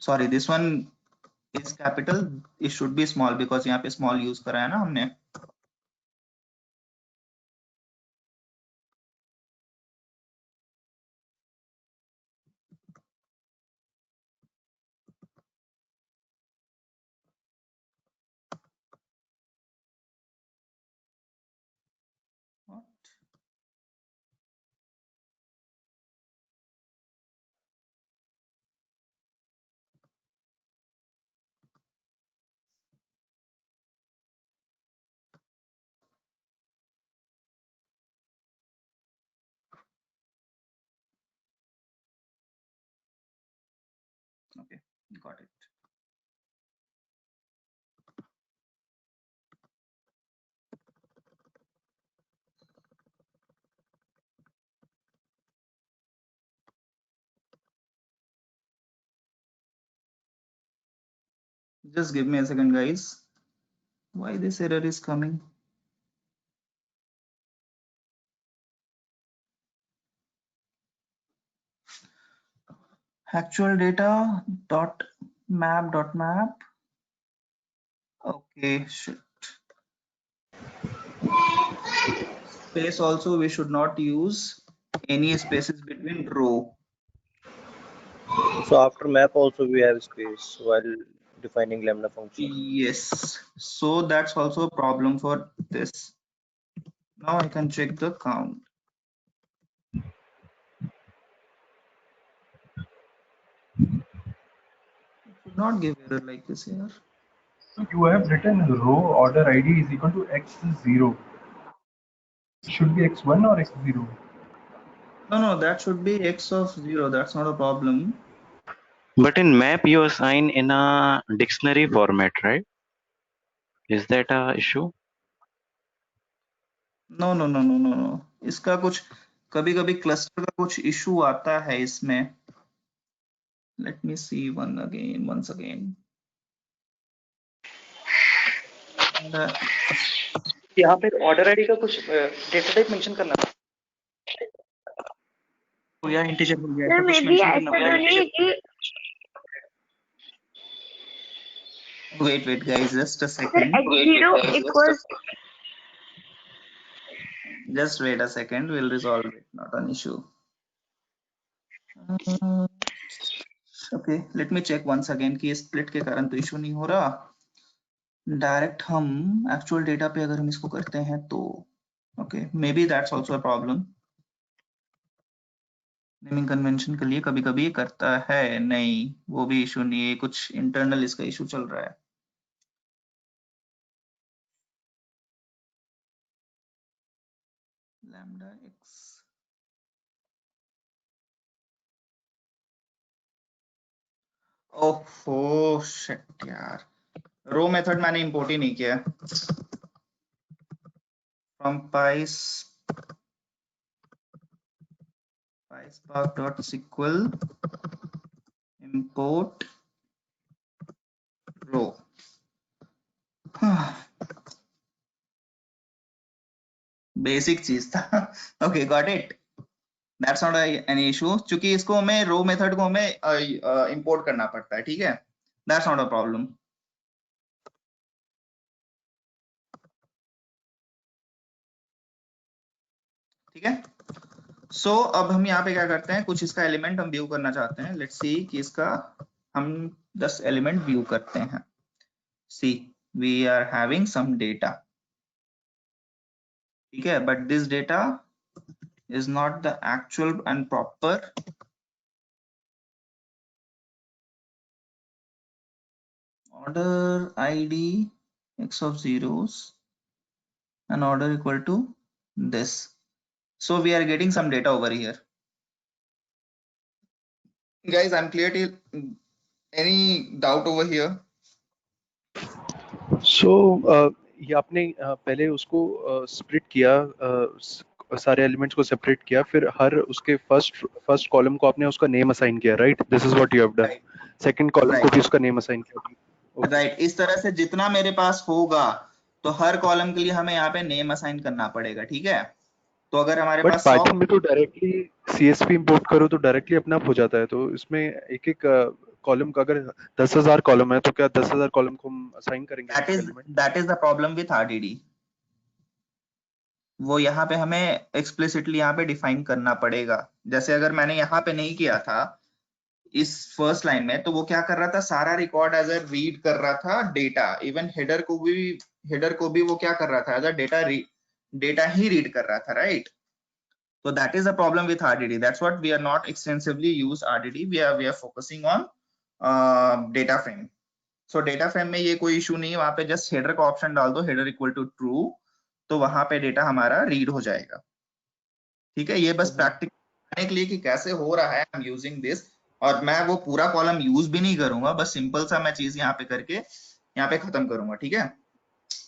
sorry, this one is capital, it should be small because यहाँ पे small यूज करा है ना हमने। Okay, got it. Just give me a second, guys. Why this error is coming? Actual data dot map. Okay, space also we should not use any spaces between row. So after map also we have space while defining lambda function. Yes, so that's also a problem for this. Now I can check the count. It should not give error like this here. So you have written row order ID is equal to x0. Should be x1 or x0? No, that should be x of 0. That's not a problem. But in map you assign in a dictionary format, right? Is that a issue? No. इसका कुछ कभी कभी cluster का कुछ issue आता है इसमें. Let me see once again. यहाँ पे ऑर्डर आईडी का कुछ डेटा टाइप मेंशन करना था या इंटीजर हो गया सर ऐसा कुछ मे बी मेंशन ऐसा करना तो नहीं है कि Wait, guys, just a sir second. x0 equals Just wait a second. We'll resolve it. Not an issue. Okay, let me check once again कि split के कारण तो issue नहीं हो रहा. Direct हम actual data पे अगर हम इसको करते हैं तो okay, maybe that's also a problem. Naming convention के लिए कभी कभी करता है. नहीं, वो भी इशू नहीं है, कुछ इंटरनल इसका इशू चल रहा है. लैम्डा एक्स ओहो शिट यार, रो मेथड मैंने इंपोर्ट ही नहीं किया. From PySpark.sql import row. Basic चीज था. Okay, got it. That's not any issue, क्योंकि इसको हमें रो मेथड को हमें इंपोर्ट करना पड़ता है. ठीक है, दैट्स नॉट अ प्रॉब्लम. ठीक है. सो अब हम यहाँ पे क्या करते हैं, कुछ इसका एलिमेंट हम व्यू करना चाहते हैं. लेट्स सी कि इसका हम 10 एलिमेंट व्यू करते हैं. See we are having some data. ठीक है, but this data is not the actual and proper order id x of zeros and order equal to this. So we are getting some data over here. Guys, I'm clear till any doubt over here? So ये आपने पहले उसको split किया, सारे elements को separate किया, फिर हर उसके फर्स्ट कॉलम को आपने उसका नेम असाइन किया, right? This is what you have done. Second column को भी उसका नेम असाइन किया, राइट? इस तरह से जितना मेरे पास होगा तो हर कॉलम के लिए हमें यहाँ पे नेम असाइन करना पड़ेगा. ठीक है, तो अगर हमारे पास पाइथन में तो डायरेक्टली सीएसवी इंपोर्ट करो तो डायरेक्टली अपना हो जाता है. तो इसमें एक एक कॉलम का अगर 10,000 कॉलम है तो क्या 10,000 कॉलम को हम असाइन करेंगे? That is the problem with RDD. वो यहाँ पे हमें एक्सप्लिसिटली यहाँ पे डिफाइन करना पड़ेगा. जैसे अगर मैंने यहाँ पे नहीं किया था इस फर्स्ट लाइन में, तो वो क्या कर रहा था, सारा रिकॉर्ड एज अ रीड कर रहा था डेटा. इवन हेडर को भी वो क्या कर रहा था, एज अ डेटा ही रीड कर रहा था, right? So that is the problem with RDD. That's what we are not extensively use RDD. We are focusing on data frame. So data frame में ये कोई इशू नहीं है, वहां पे जस्ट हेडर का ऑप्शन डाल दो, हेडर इक्वल टू ट्रू, तो वहां पे डेटा हमारा रीड हो जाएगा. ठीक है, ये बस प्रैक्टिस करने के लिए कि कैसे हो रहा है. आई एम यूजिंग दिस, और मैं वो पूरा कॉलम यूज भी नहीं करूंगा, बस सिंपल सा मैं चीज यहाँ पे करके यहाँ पे खत्म करूंगा. ठीक है,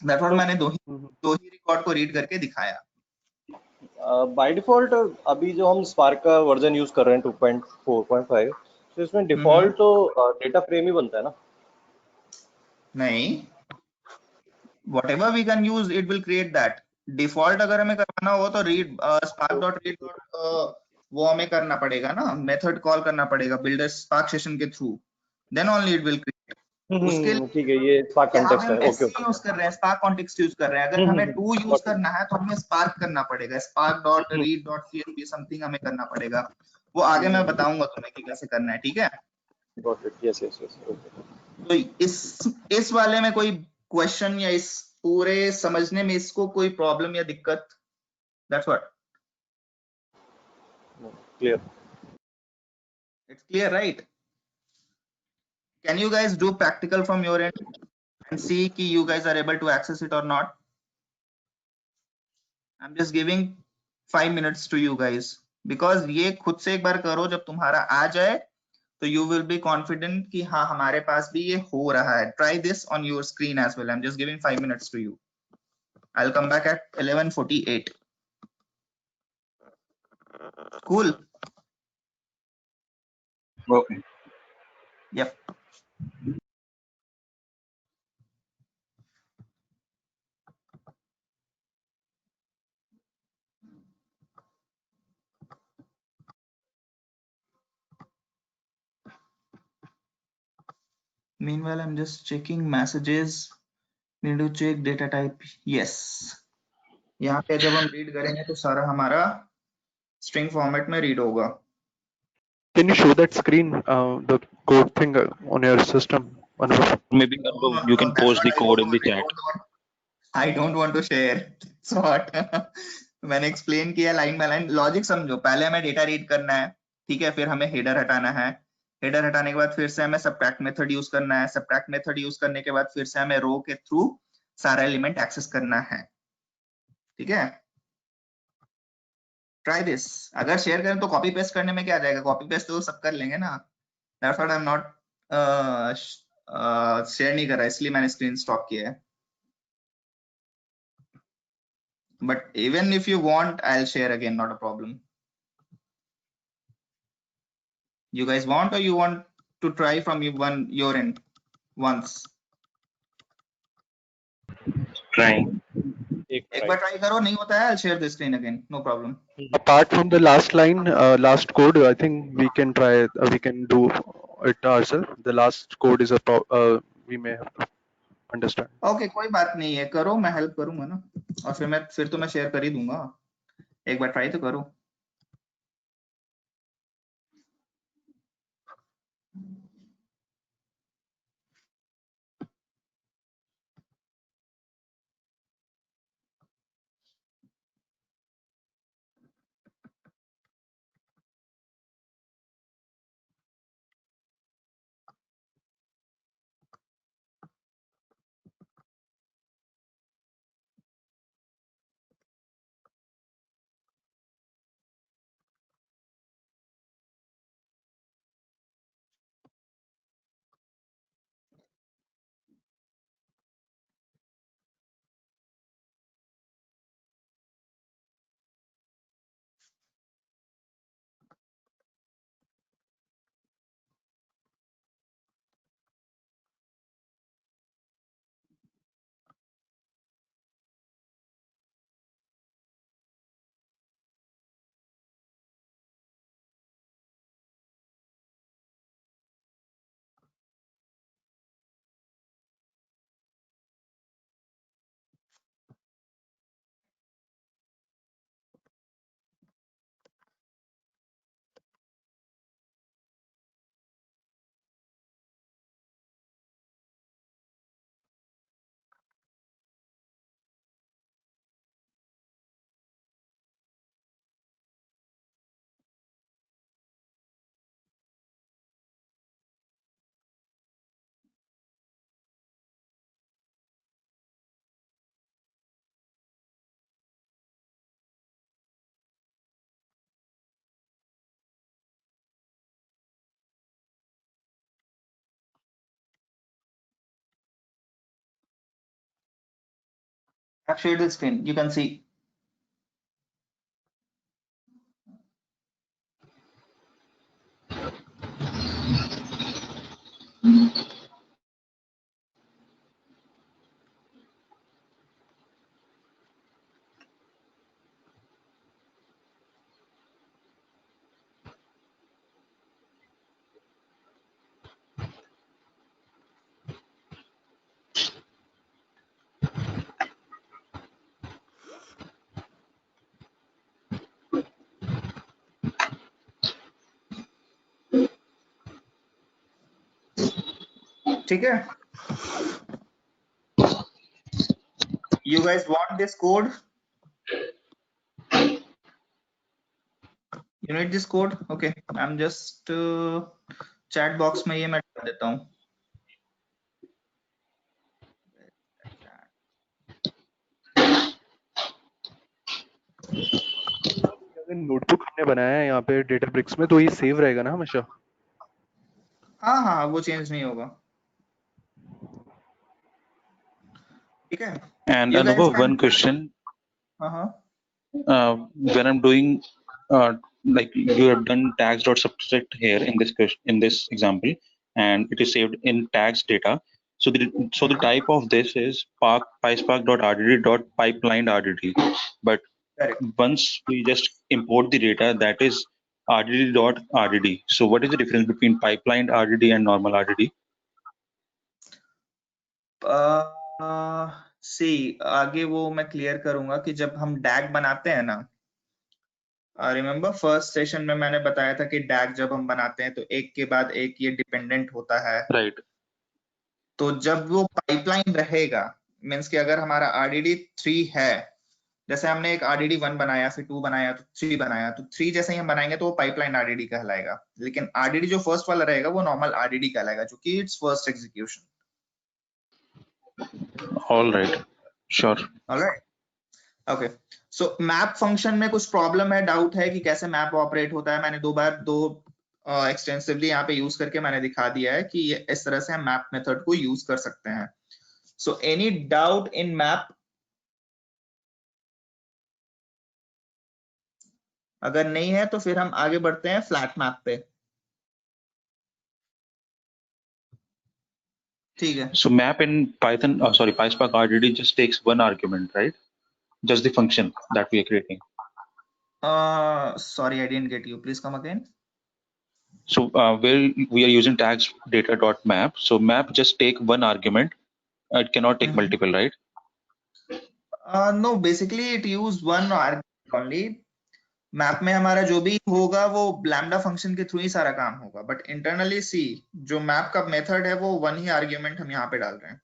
दैट्स व्हाट मैंने दो ही रिकॉर्ड को रीड करके दिखाया. बाय डिफॉल्ट अभी जो हम स्पार्क का वर्जन यूज कर रहे हैं 2.4.5, तो इसमें डिफॉल्ट तो डेटा फ्रेम ही बनता है ना? नहीं, whatever we can use it will create that. Default अगर हमें करना हो तो रीड spark.read वो हमें करना पड़ेगा ना, मेथड कॉल करना पड़ेगा बिल्डर स्पार्क सेशन के थ्रू, then only it will create. उसके लिए ठीक है, ये स्पार्क यहाँ पे कंटेक्स्ट हम है। Okay SC okay. यूज कर रहे हैं, स्पार्क कॉन्टेक्स्ट यूज कर रहे हैं। अगर हमें टू यूज गॉट इट। करना है तो हमें स्पार्क करना पड़ेगा, spark dot read dot CSV something हमें करना पड़ेगा। वो आगे मैं बताऊंगा तुम्हें कि कैसे करना है, ठीक है। Got it. Yes yes yes. Okay. तो इस वाले में कोई क्वेश्चन या इस पूरे समझने में इसको कोई प्रॉब्लम या दिक्कत? That's what, clear. It's clear right? Can you guys do practical from your end and see कि you guys are able to access it or not? I'm just giving 5 minutes to you guys because ये खुद से एक बार करो, जब तुम्हारा आ जाए तो you will be confident कि हाँ हमारे पास भी ये हो रहा है. Try this on your screen as well. I'm just giving 5 minutes to you. I'll come back at 11:48. Cool. Okay. Yep. Meanwhile, I'm just checking messages. Need to check data type. Yes. यहाँ पे जब हम read करेंगे तो सारा हमारा string format में read होगा. Can you show that screen, the code thing on your system? Anubhav? Maybe No, no, you no, can that's post what the I code don't in the want. chat. I don't want to share. That's what. मैंने explain किया line by line. Logic समझो, पहले हमें data read करना है, ठीक है, फिर हमें हेडर हटाना है. हेडर हटाने के बाद फिर से हमें सबट्रैक्ट मेथड यूज करना है. सबट्रैक्ट मेथड यूज करने के बाद फिर से हमें रो के थ्रू सारा एलिमेंट एक्सेस करना है, ठीक है. Try this. अगर शेयर करें तो कॉपी पेस्ट करने में क्या आ जाएगा, कॉपी पेस्ट तो सब कर लेंगे ना. That's what I am not share नहीं कर रहा, इसलिए मैंने स्क्रीन स्टॉप किया है. But even if you want, I'll share again, not a problem. You guys want, or you want to try from your end once? Trying. एक बार try करो, नहीं होता है I'll share the screen again, no problem. Apart from the last line, last code, I think we can try. We can do it ourselves. The last code is we may have to understand. Okay, कोई बात नहीं है, करो, मैं help करूंगा ना. और फिर तो मैं शेयर कर ही दूंगा. एक बार ट्राई तो करो. I've shared the screen, you can see. ठीक है, you guys want this code? You need this code? Okay, I'm just chat box में ये मैं डाल देता हूँ. अगर नोटबुक हमने बनाया है यहाँ पे डेटाब्रिक्स में तो ये सेव रहेगा ना हमेशा? हाँ हाँ, वो चेंज नहीं होगा. ठीक है. And You guys Anubhav, can. one question. Uh-huh. When I'm doing like you have done tags.subject here in this example, and it is saved in tags data. So the type of this is PySpark.rdd.pipelined.rdd. But Correct. once we just import the data, that is rdd.rdd. So what is the difference between pipelined RDD and normal RDD? See, आगे वो मैं clear करूंगा कि जब हम डैग बनाते हैं ना, रिमेम्बर फर्स्ट सेशन में मैंने बताया था कि डैग जब हम बनाते हैं तो एक के बाद एक ये डिपेंडेंट होता है. Right. तो जब वो पाइपलाइन रहेगा, मीन्स कि अगर हमारा RDD 3 है, जैसे हमने एक RDD 1 बनाया, फिर 2 बनाया, तो 3 बनाया, तो 3 जैसे ही हम बनाएंगे तो वो पाइपलाइन RDD कहलाएगा. लेकिन RDD जो फर्स्ट वाला रहेगा वो नॉर्मल RDD कहलाएगा, जो कि it's first execution. All right. Sure. All right. Okay. So map function में कुछ प्रॉब्लम है, डाउट है कि कैसे मैप ऑपरेट होता है? मैंने दो एक्सटेंसिवली यहाँ पे यूज करके मैंने दिखा दिया है कि इस तरह से हम मैप मेथड को यूज कर सकते हैं. So any doubt in map? अगर नहीं है तो फिर हम आगे बढ़ते हैं फ्लैट मैप पे. ठीक है. So map in Python, PySpark RDD just takes one argument, right? Just the function that we are creating. Sorry, I didn't get you. Please come again. So where we are using tags data.map, so map just take one argument. It cannot take multiple, right? No, basically it use one argument only. Map में हमारा जो भी होगा वो lambda function के through ही सारा काम होगा, बट इंटरनली सी जो मैप का मेथड है वो वन ही आर्ग्यूमेंट हम यहाँ पे डाल रहे हैं,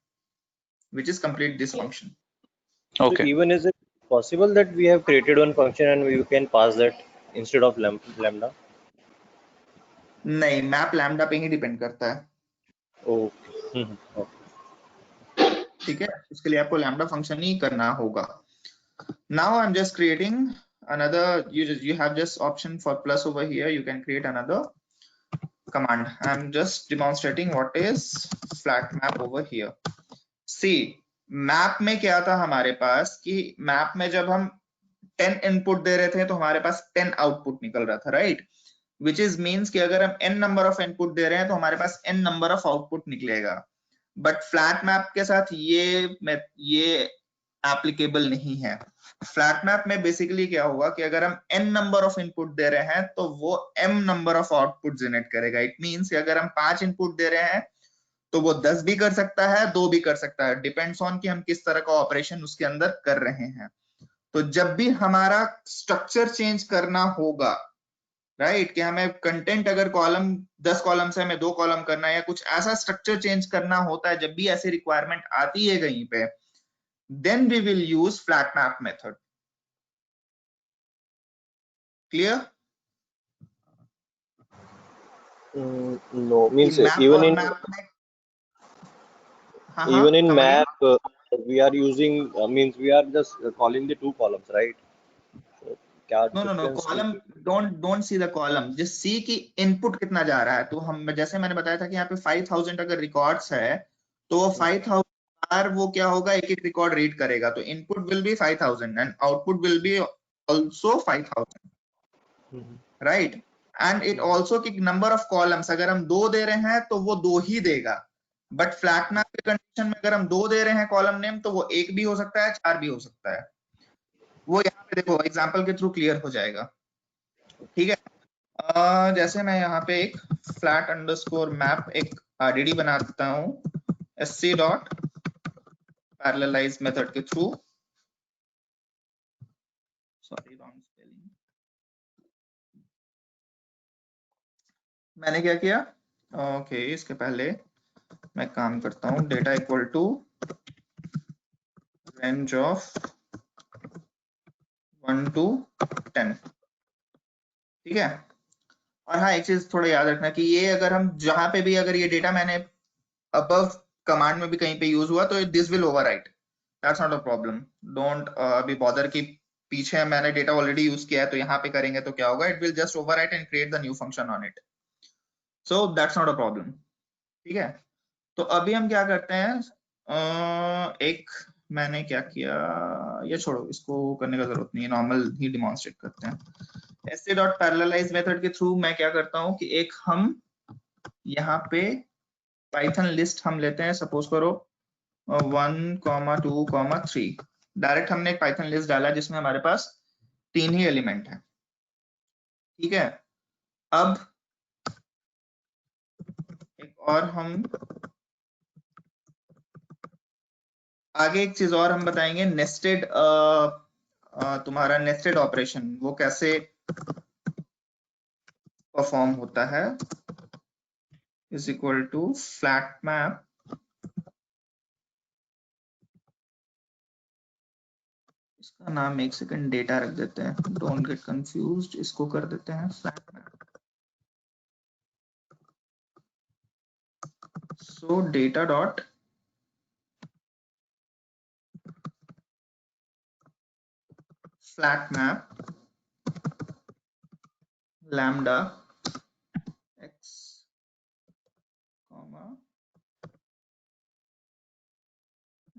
which is complete this function. Okay. So even is it possible that we have created one function and we can pass that instead of lambda? नहीं, मैप लैम्डा पे ही डिपेंड करता है. Okay. ठीक है, उसके लिए आपको लैम्डा फंक्शन ही करना होगा. Now I'm just creating another, you have just option for plus over here, you can create another command. I'm just demonstrating what is flat map over here. See, map में क्या था हमारे पास कि map में जब हम 10 इनपुट दे रहे थे तो हमारे पास 10 आउटपुट निकल रहा था, राइट? विच इज मीन्स कि अगर हम n नंबर ऑफ इनपुट दे रहे हैं तो हमारे पास n नंबर ऑफ आउटपुट निकलेगा. बट फ्लैट मैप के साथ ये एप्लीकेबल नहीं है. फ्लैट मैप में बेसिकली क्या होगा कि अगर हम n नंबर ऑफ इनपुट दे रहे हैं तो वो m number of output generate करेगा. इट मीन्स कि अगर हम 5 इनपुट दे रहे हैं तो वो 10 भी कर सकता है, 2 भी कर सकता है, डिपेंड्स ऑन कि हम किस तरह का ऑपरेशन उसके अंदर कर रहे हैं. तो जब भी हमारा स्ट्रक्चर चेंज करना होगा, राइट, कि हमें कंटेंट अगर कॉलम 10 कॉलम से हमें 2 कॉलम करना है या कुछ ऐसा स्ट्रक्चर चेंज करना होता है, जब भी ऐसी रिक्वायरमेंट आती है कहीं पे, then we will use flat map method. Clear? No, means even in even in map we are using means we are just calling the 2 columns, right? So, no column, don't see the column, just see कि input कितना जा रहा है. तो हम जैसे मैंने बताया था कि यहाँ पे 5000 अगर रिकॉर्ड्स है तो 5000 बार वो क्या होगा, एक एक रिकॉर्ड रीड करेगा. तो input will be 5000 and output will be also 5000, right? And it also कि नंबर ऑफ कॉलम्स अगर हम 2 दे रहे हैं तो वो 2 ही देगा. बट फ्लैट मैप के कंडीशन में अगर हम 2 दे रहे हैं कॉलम नेम तो वो 1 भी हो सकता है, 4 भी हो सकता है. वो यहाँ पे देखो एग्जांपल के थ्रू क्लियर हो जाएगा. ठीक है. जैसे मैं यहाँ पे एक फ्लैट अंडरस्कोर मैप एक RDD बना देता हूँ sc डॉट पैरेललाइज मेथड के थ्रू. Sorry, wrong spelling. मैंने क्या किया, ओके, इसके पहले मैं काम करता हूँ, data equal to range of 1 to 10, ठीक है। और हाँ, एक चीज थोड़ा याद रखना कि ये अगर हम जहां पे भी अगर ये डेटा मैंने अबव कमांड में भी कहीं पे यूज हुआ तो this will overwrite, that's not a problem. Don't अभी बॉदर कि पीछे मैंने डेटा ऑलरेडी यूज किया है तो यहाँ पे करेंगे तो क्या होगा, it will just overwrite and create the new function on it, so that's not a problem, ठीक है। तो अभी हम क्या करते हैं, एक मैंने क्या किया, ये छोड़ो, इसको करने का जरूरत नहीं है, नॉर्मल ही डिमॉन्स्ट्रेट करते हैं। ऐसे डॉट पैरेललाइज मेथड के थ्रू मैं क्या करता हूँ कि एक हम यहाँ पे पाइथन लिस्ट हम लेते हैं, सपोज करो 1, 2, 3, डायरेक्ट हमने एक पाइथन लिस्ट डाला जिसमें हमारे पास 3 ही एलिमेंट है, ठीक है। अब एक और हम आगे एक चीज और हम बताएंगे, नेस्टेड तुम्हारा नेस्टेड ऑपरेशन वो कैसे परफॉर्म होता है, is equal to flat map इसका नाम एक सेकंड डेटा रख देते हैं, डोंट गेट कंफ्यूज्ड, इसको कर देते हैं फ्लैट मैप। सो data dot flat map lambda x comma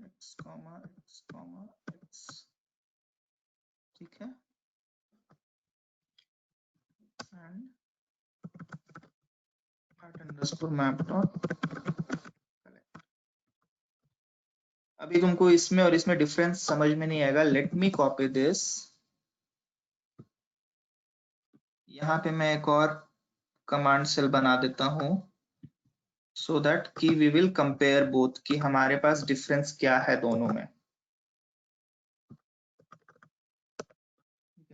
x comma x comma x, ठीक है, and at underscore map dot collect। अभी तुमको इसमें और इसमें डिफरेंस समझ में नहीं आएगा, लेट मी कॉपी दिस, यहाँ पे मैं एक और कमांड सेल बना देता हूँ सो दैट कि वी विल कंपेयर बोथ कि हमारे पास डिफरेंस क्या है दोनों में।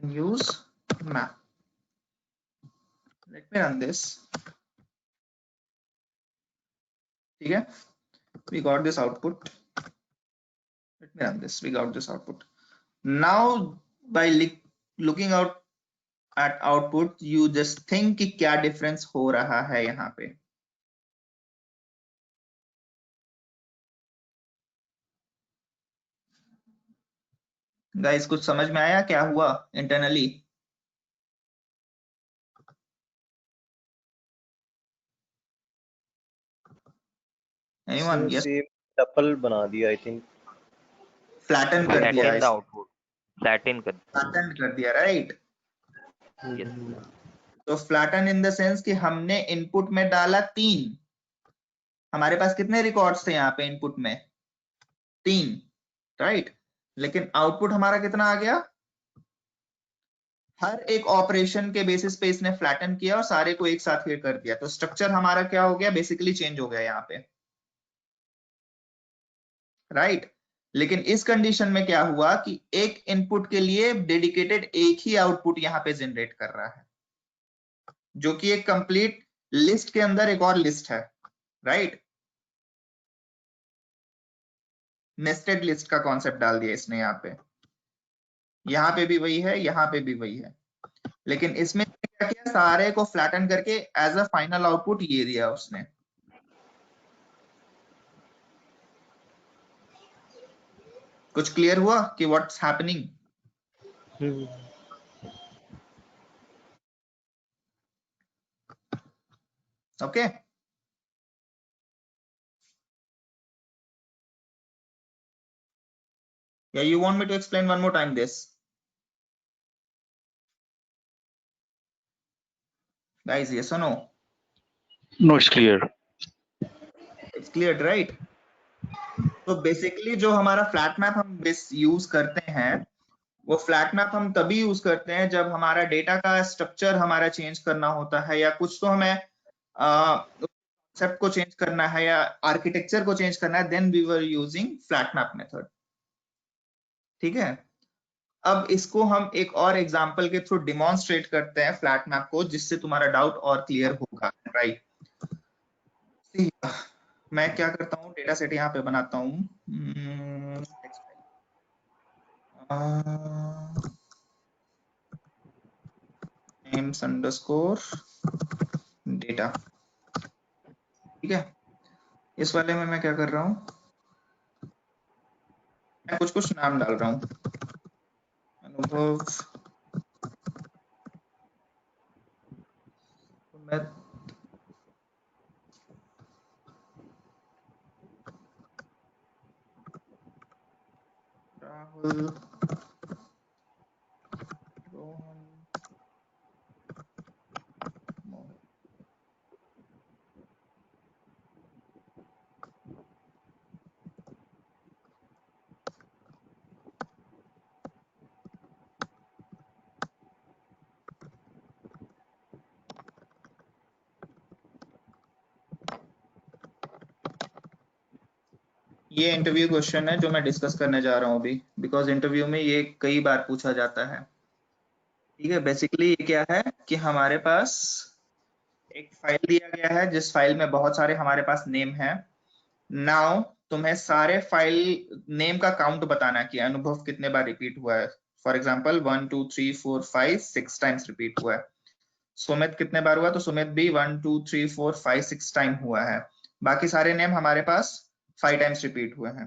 Use map, let me run this, ठीक है, we got this output, let me run this, we got this output। now by looking out at output you just think कि क्या डिफरेंस हो रहा है यहाँ पे। गाइस कुछ समझ में आया क्या हुआ internally? Anyone? Yes, same tuple बना दिया आई थिंक, फ्लैटन कर दिया, flatten the output, flatten कर फ्लैटन कर दिया, राइट। yes तो फ्लैटन इन द सेंस कि हमने इनपुट में डाला 3, हमारे पास कितने रिकॉर्ड्स थे यहाँ पे इनपुट में? 3, राइट। लेकिन आउटपुट हमारा कितना आ गया? हर एक ऑपरेशन के बेसिस पे इसने फ्लैटन किया और सारे को एक साथ हिट कर दिया, तो स्ट्रक्चर हमारा क्या हो गया, बेसिकली चेंज हो गया यहाँ पे, राइट। लेकिन इस कंडीशन में क्या हुआ कि एक इनपुट के लिए डेडिकेटेड एक ही आउटपुट यहाँ पे जनरेट कर रहा है, जो कि एक कंप्लीट लिस्ट के अंदर एक और लिस्ट है, राइट। नेस्टेड लिस्ट का कॉन्सेप्ट डाल दिया इसने यहाँ पे भी वही है, यहाँ पे भी वही है, लेकिन इसमें क्या किया, सारे को फ्लैटन करके एज अ फाइनल आउटपुट ये दिया उसने। कुछ क्लियर हुआ कि what's happening? Okay, yeah, you want me to explain one more time this? Guys, yes or no? No, it's clear. It's clear, right? तो बेसिकली जो हमारा फ्लैट मैप हम यूज करते हैं, वो फ्लैट मैप हम तभी यूज करते हैं जब हमारा डेटा का स्ट्रक्चर हमारा चेंज करना होता है, या कुछ तो हमें कॉन्सेप्ट को चेंज करना है या आर्किटेक्चर को चेंज करना है, then we were using flat map method, ठीक है। अब इसको हम एक और एग्जांपल के थ्रू डिमॉन्स्ट्रेट करते हैं फ्लैट मैप को, जिससे तुम्हारा डाउट और क्लियर होगा, राइट। मैं क्या करता हूँ, डेटा सेट यहाँ पे बनाता हूँ, names underscore data, ठीक है। इस वाले में मैं क्या कर रहा हूँ, मैं कुछ नाम डाल रहा हूँ, अनुभव, मैं राहुल, रोहन, मोहित। ये इंटरव्यू क्वेश्चन है जो मैं डिस्कस करने जा रहा हूँ अभी, बिकॉज इंटरव्यू में ये कई बार पूछा जाता है, ठीक है। बेसिकली ये क्या है कि हमारे पास एक फाइल दिया गया है जिस फाइल में बहुत सारे हमारे पास नेम है। नाउ तुम्हें सारे फाइल नेम का काउंट बताना है कि अनुभव कितने बार रिपीट हुआ है। फॉर एग्जाम्पल 1 2 3 4 5 6 टाइम्स रिपीट हुआ है। सुमित कितने बार हुआ, तो सुमित भी 1 2 3 4 5 6 टाइम हुआ है। बाकी सारे नेम हमारे पास 5 टाइम्स रिपीट हुए हैं,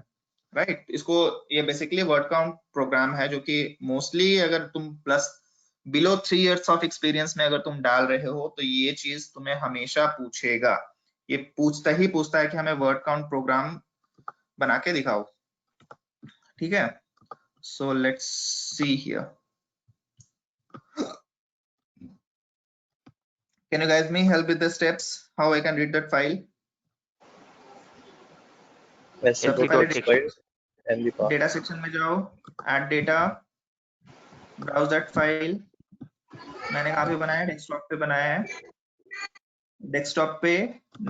राइट। इसको ये बेसिकली वर्ड काउंट प्रोग्राम है जो कि मोस्टली अगर तुम plus below 3 years of experience में अगर तुम डाल रहे हो तो ये चीज तुम्हें हमेशा पूछेगा। ये पूछता है कि हमें वर्ड काउंट प्रोग्राम बना के दिखाओ, ठीक है। So let's see here, can you guys me help with the steps how I can read that file? सबसे पहले डेटा सेक्शन में जाओ, add data, browse that file. मैंने कहाँ पे बनाया है, डेस्कटॉप पे बनाया है। डेस्कटॉप पे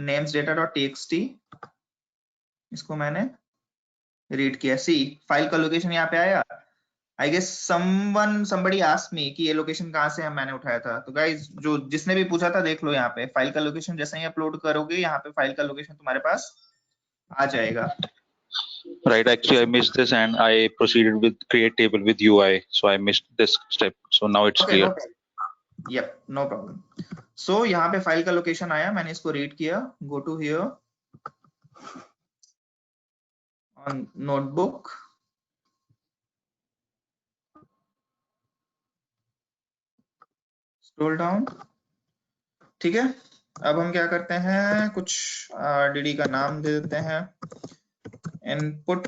names data.txt, इसको मैंने रीड किया। सी फाइल का लोकेशन यहाँ पे आया। I guess somebody asked me कि ये लोकेशन कहाँ से मैंने उठाया था। तो गाइज जो जिसने भी पूछा था देख लो, यहाँ पे फाइल का लोकेशन जैसे ही अपलोड करोगे यहाँ पे फाइल का लोकेशन तुम्हारे पास आ जाएगा। Right, actually I missed this and I proceeded with create table with UI, so I missed this step, so now it's clear. Yep, no problem. So यहाँ पे फाइल का लोकेशन आया, मैंने इसको रीड किया। Go to here on notebook, scroll down, ठीक है। अब हम क्या करते हैं, कुछ डीडी का नाम दे देते हैं, input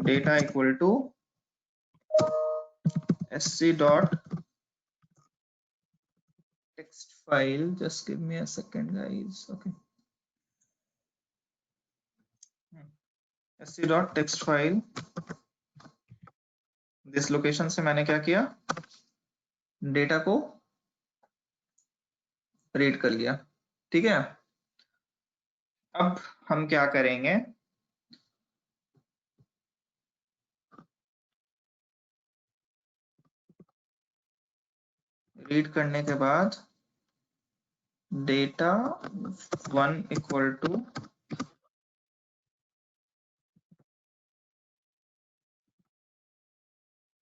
data equal to sc dot text file. Just give me a second guys, okay. sc dot text file, this location से मैंने क्या किया, डेटा को रीड कर लिया, ठीक है। अब हम क्या करेंगे, रीड करने के बाद data 1 equal to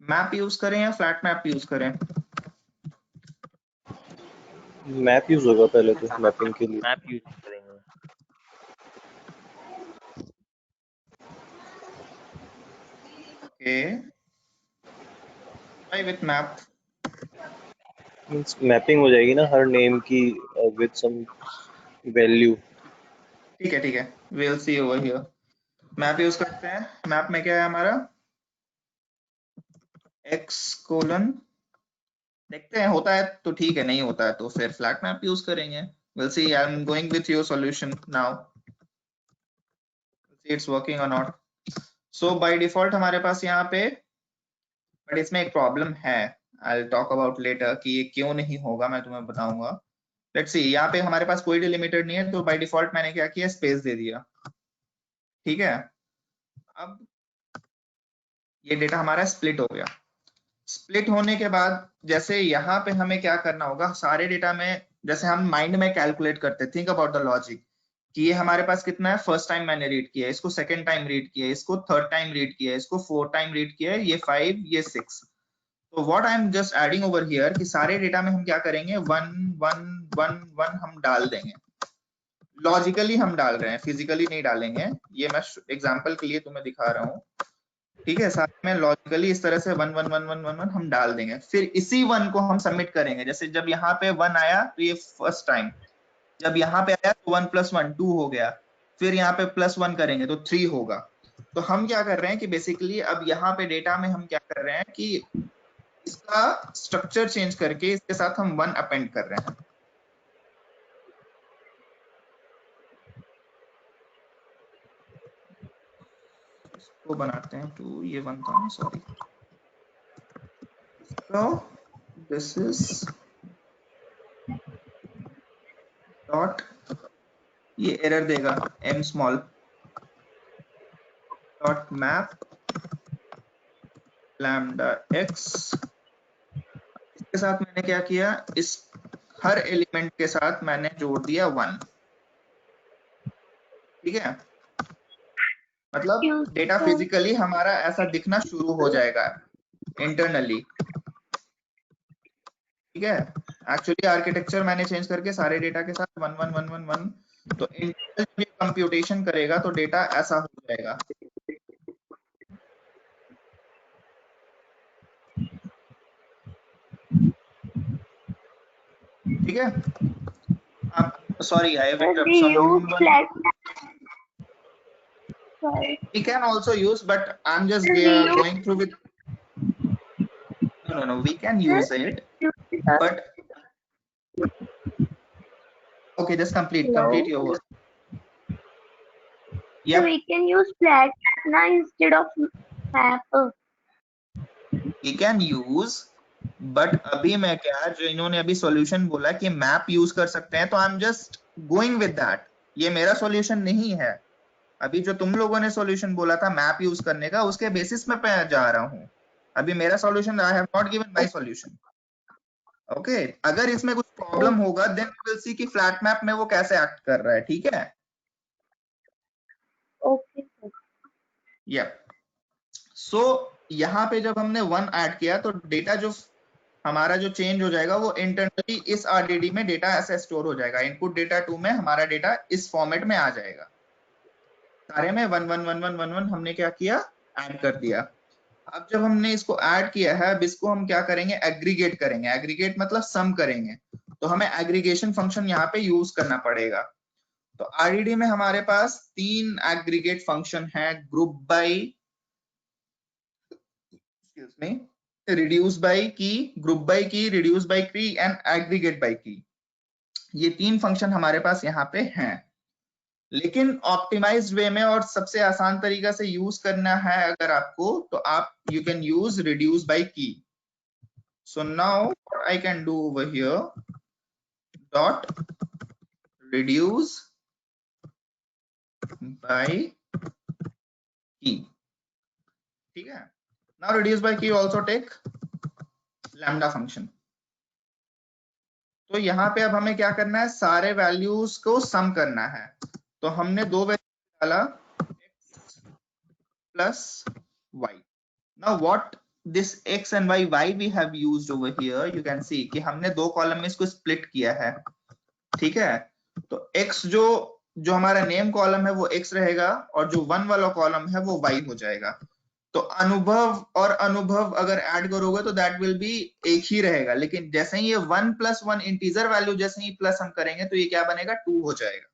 map use करें या फ्लैट मैप यूज करें? मैप यूज होगा पहले तो मैपिंग के लिए। मैप यूज करेंगे। Okay, try with map. Means mapping हो जाएगी ना हर नेम की विद सम वैल्यू। ठीक है ठीक है, we'll see over here. Map use करते हैं। मैप में क्या है हमारा, x कोलन, देखते हैं होता है तो ठीक है, नहीं होता है तो फिर फ्लैट मैप यूज करेंगे। we'll see, I'm going with your solution now, see it's working or not. So by default हमारे पास यहाँ पे, बट इसमें एक प्रॉब्लम है, I'll talk about later कि ये क्यों नहीं होगा, मैं तुम्हें बताऊंगा। लेट्स सी, यहाँ पे हमारे पास कोई डिलिमिटर नहीं है तो बाय डिफॉल्ट मैंने क्या किया, स्पेस दे दिया, ठीक है। अब ये डेटा हमारा स्प्लिट हो गया। स्प्लिट होने के बाद जैसे यहाँ पे हमें क्या करना होगा, सारे डेटा में जैसे हम माइंड में कैलकुलेट करते, थिंक अबाउट द लॉजिक कि ये हमारे पास कितना है, फर्स्ट टाइम मैंने रीड किया है, इसको सेकंड टाइम रीड किया है, इसको थर्ड टाइम रीड किया है, इसको फोर्थ टाइम रीड किया है, ये 5, ये 6। तो what I am just adding over here कि सारे डेटा में हम क्या करेंगे, 1 1 1 1 हम डाल देंगे। लॉजिकली हम डाल रहे हैं, फिजिकली नहीं डालेंगे, ये मैं एग्जांपल के लिए तुम्हें दिखा रहा हूँ। ठीक है, साथ में लॉजिकली इस तरह से 1 1 1 1 1 1 हम डाल देंगे, फिर इसी 1 को हम सबमिट करेंगे। जैसे जब यहाँ पे 1 आया तो ये फर्स्ट टाइम, जब यहाँ पे आया तो 1 + 1 2 हो गया, फिर यहाँ पे +1 करेंगे तो 3 होगा। तो हम क्या कर रहे हैं कि बेसिकली अब यहाँ पे डेटा में हम क्या कर रहे हैं कि इसका स्ट्रक्चर चेंज करके इसके साथ हम 1 अपेंड कर रहे हैं। इसको बनाते हैं 2, ये 1 था ना, sorry. So this is dot, ये एरर देगा m small dot map lambda x। इसके साथ मैंने क्या किया, इस हर एलिमेंट के साथ मैंने जोड़ दिया 1। ठीक है, मतलब डेटा फिजिकली हमारा ऐसा दिखना शुरू हो जाएगा इंटरनली। ठीक है, एक्चुअली आर्किटेक्चर मैंने चेंज करके सारे डेटा के साथ 1 1 1 1 1, तो इंटरनल जब ये कंप्यूटेशन करेगा तो डेटा ऐसा हो जाएगा। ठीक है, आप sorry I we can also use, but I'm just going through with no we can use it, but okay, just complete your work. Yeah, so we can use flat now instead of map. We can use, but अभी मैं क्या, जो इन्होंने अभी solution बोला कि map use कर सकते हैं, तो आई am just going with that. ये मेरा सॉल्यूशन नहीं है, अभी जो तुम लोगों ने सॉल्यूशन बोला था मैप यूज करने का, उसके बेसिस में मैं जा रहा हूँ। अभी मेरा solution, I have not given my solution. Okay, अगर इसमें कुछ प्रॉब्लम होगा देन वी विल सी कि फ्लैट मैप में वो कैसे एक्ट कर रहा है। ठीक है, ओके या सो यहाँ पे जब हमने 1 ऐड किया तो डेटा जो हमारा जो चेंज हो जाएगा वो इंटरनली इस RDD में डेटा ऐसे स्टोर हो जाएगा। इनपुट डेटा 2 में हमारा डेटा इस फॉर्मेट में आ जाएगा। सारे में 1 1 1 1 1 1 हमने क्या किया, ऐड कर दिया। अब जब हमने इसको ऐड किया है, अब इसको हम क्या करेंगे, एग्रीगेट करेंगे। एग्रीगेट मतलब सम करेंगे, तो हमें एग्रीगेशन फंक्शन यहाँ पे यूज करना पड़ेगा। तो RDD में हमारे पास 3 एग्रीगेट फंक्शन है, group by, excuse me, reduce by की, ग्रुप बाय की, रिड्यूस बाय की एंड एग्रीगेट बाय की। ये 3 फंक्शन हमारे पास यहाँ पे हैं, लेकिन ऑप्टिमाइज्ड वे में और सबसे आसान तरीका से यूज करना है अगर आपको, तो आप you can use reduce by key. So now what I can do over here, dot reduce by key. ठीक है, now reduce by key also take lambda function. तो यहाँ पे अब हमें क्या करना है, सारे वैल्यूज को सम करना है। तो हमने 2 वैल्यू डाला, x plus y. Now what this x and y we have used over here, you can see कि हमने 2 कॉलम में इसको स्प्लिट किया है। ठीक है, तो x जो हमारा नेम कॉलम है वो x रहेगा, और जो 1 वाला कॉलम है वो y हो जाएगा। तो अनुभव और अनुभव अगर ऐड करोगे तो दैट विल बी एक ही रहेगा, लेकिन जैसे ही ये 1 + 1 इंटीजर वैल्यू जैसे ही प्लस हम करेंगे तो ये क्या बनेगा, 2 हो जाएगा।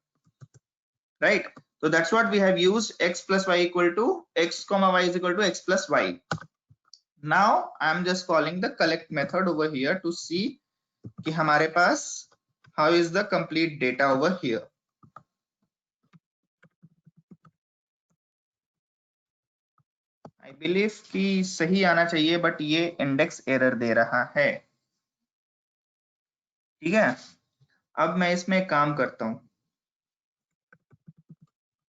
Right, so that's what we have used, x plus y equal to x comma y is equal to x plus y. Now I am just calling the collect method over here to see कि हमारे पास how is the complete data over here. I believe कि सही आना चाहिए, but ये index error दे रहा है। ठीक है, अब मैं इसमें काम करता हूं,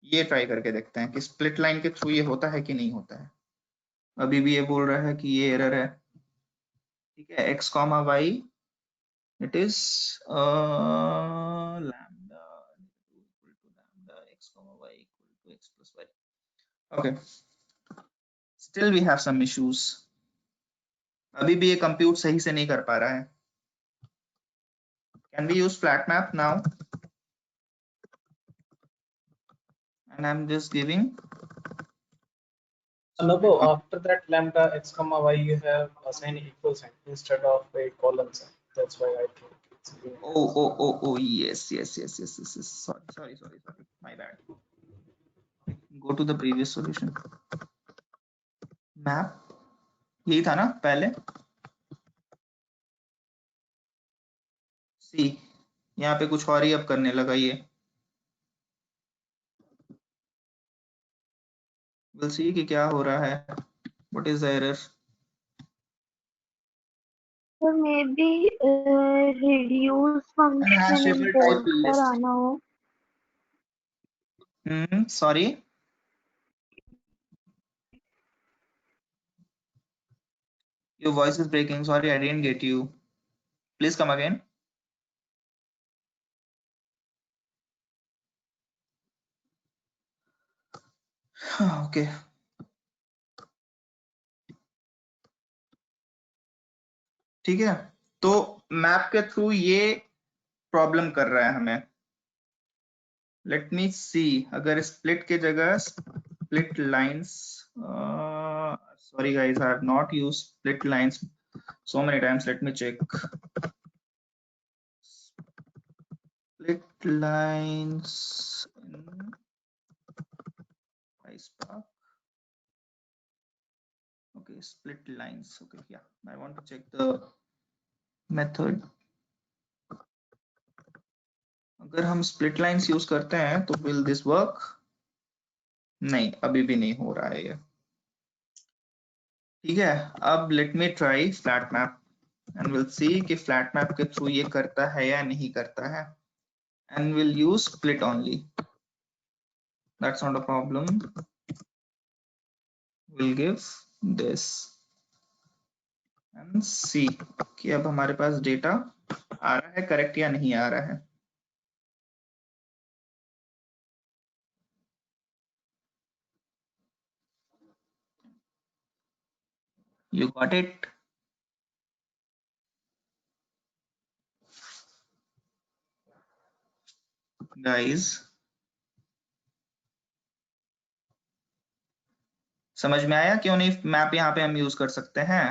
ये ट्राई करके देखते हैं कि स्प्लिट लाइन के थ्रू ये होता है कि नहीं होता है। अभी भी ये बोल रहा है कि ये एरर है। ठीक है, x comma y it is lambda equal to lambda 2x plus y. Okay, still we have some issues. अभी भी ये कंप्यूट सही से नहीं कर पा रहा है. Can we use flat map now? And I'm just giving. Anubhav, after that lambda x comma y, you have assigned equal sign instead of a colon sign. That's why I think it's being. Oh, yes. Sorry. My bad. Go to the previous solution. Map. यही था ना पहले. See, यहाँ पे कुछ और ही अब करने लगा ये. We'll see कि क्या हो रहा है. What is the error? So maybe reduce function import पर आना हो. Sorry. Your voice is breaking. Sorry, I didn't get you. Please come again. Okay. ठीक है, तो मैप के थ्रू ये प्रॉब्लम कर रहा है हमें. लेट मी सी, अगर स्प्लिट के जगह split lines, sorry guys, I have not used split lines so many times. Let me check. Split lines in PySpark. Okay, split lines. Okay, yeah, I want to check the method. अगर हम split lines use करते हैं तो will this work? नहीं, अभी भी नहीं हो रहा है ये. ठीक है, अब let me try flat map and we'll see कि flat map के थ्रू ये करता है या नहीं करता है. And we'll use split only. That's not a problem. We'll give this and see कि अब हमारे पास डेटा आ रहा है करेक्ट या नहीं आ रहा है. You got it? Guys, समझ में आया क्यों नहीं मैप यहाँ पे हम यूज कर सकते हैं?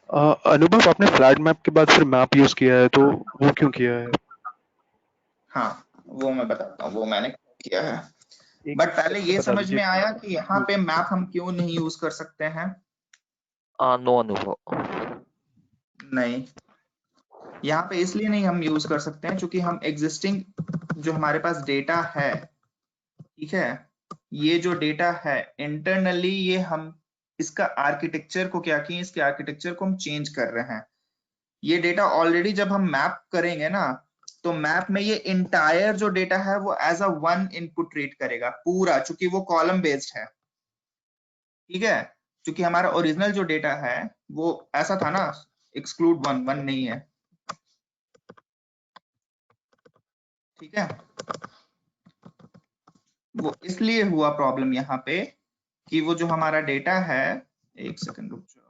अनुभव, आपने फ्लैट मैप के बाद फिर मैप यूज किया है, तो वो क्यों किया है? हाँ, वो मैं बताता हूँ, वो मैंने किया है. बट पहले ये समझ में आया कि यहाँ पे मैप हम क्यों नहीं यूज कर सकते हैं? नो अनुभव. नहीं, यहाँ पे इसलिए नहीं हम यूज कर सकते हैं क्योंकि हम एग्जिस्टिंग जो हमारे पास डेटा है, ठीक है, ये जो डेटा है इंटरनली, ये हम इसका आर्किटेक्चर को क्या किए, इसके आर्किटेक्चर को हम चेंज कर रहे हैं. ये डेटा ऑलरेडी जब हम मैप करेंगे ना, तो मैप में ये इंटायर जो डेटा है वो as a one input treat करेगा पूरा, चूंकि वो कॉलम बेस्ड है. ठीक है, क्योंकि हमारा ओरिजिनल जो डेटा है वो ऐसा था ना, एक्सक्लूड वन नहीं है. ठीक है, वो इसलिए हुआ प्रॉब्लम यहाँ पे कि वो जो हमारा डेटा है, एक सेकंड रुक जाओ.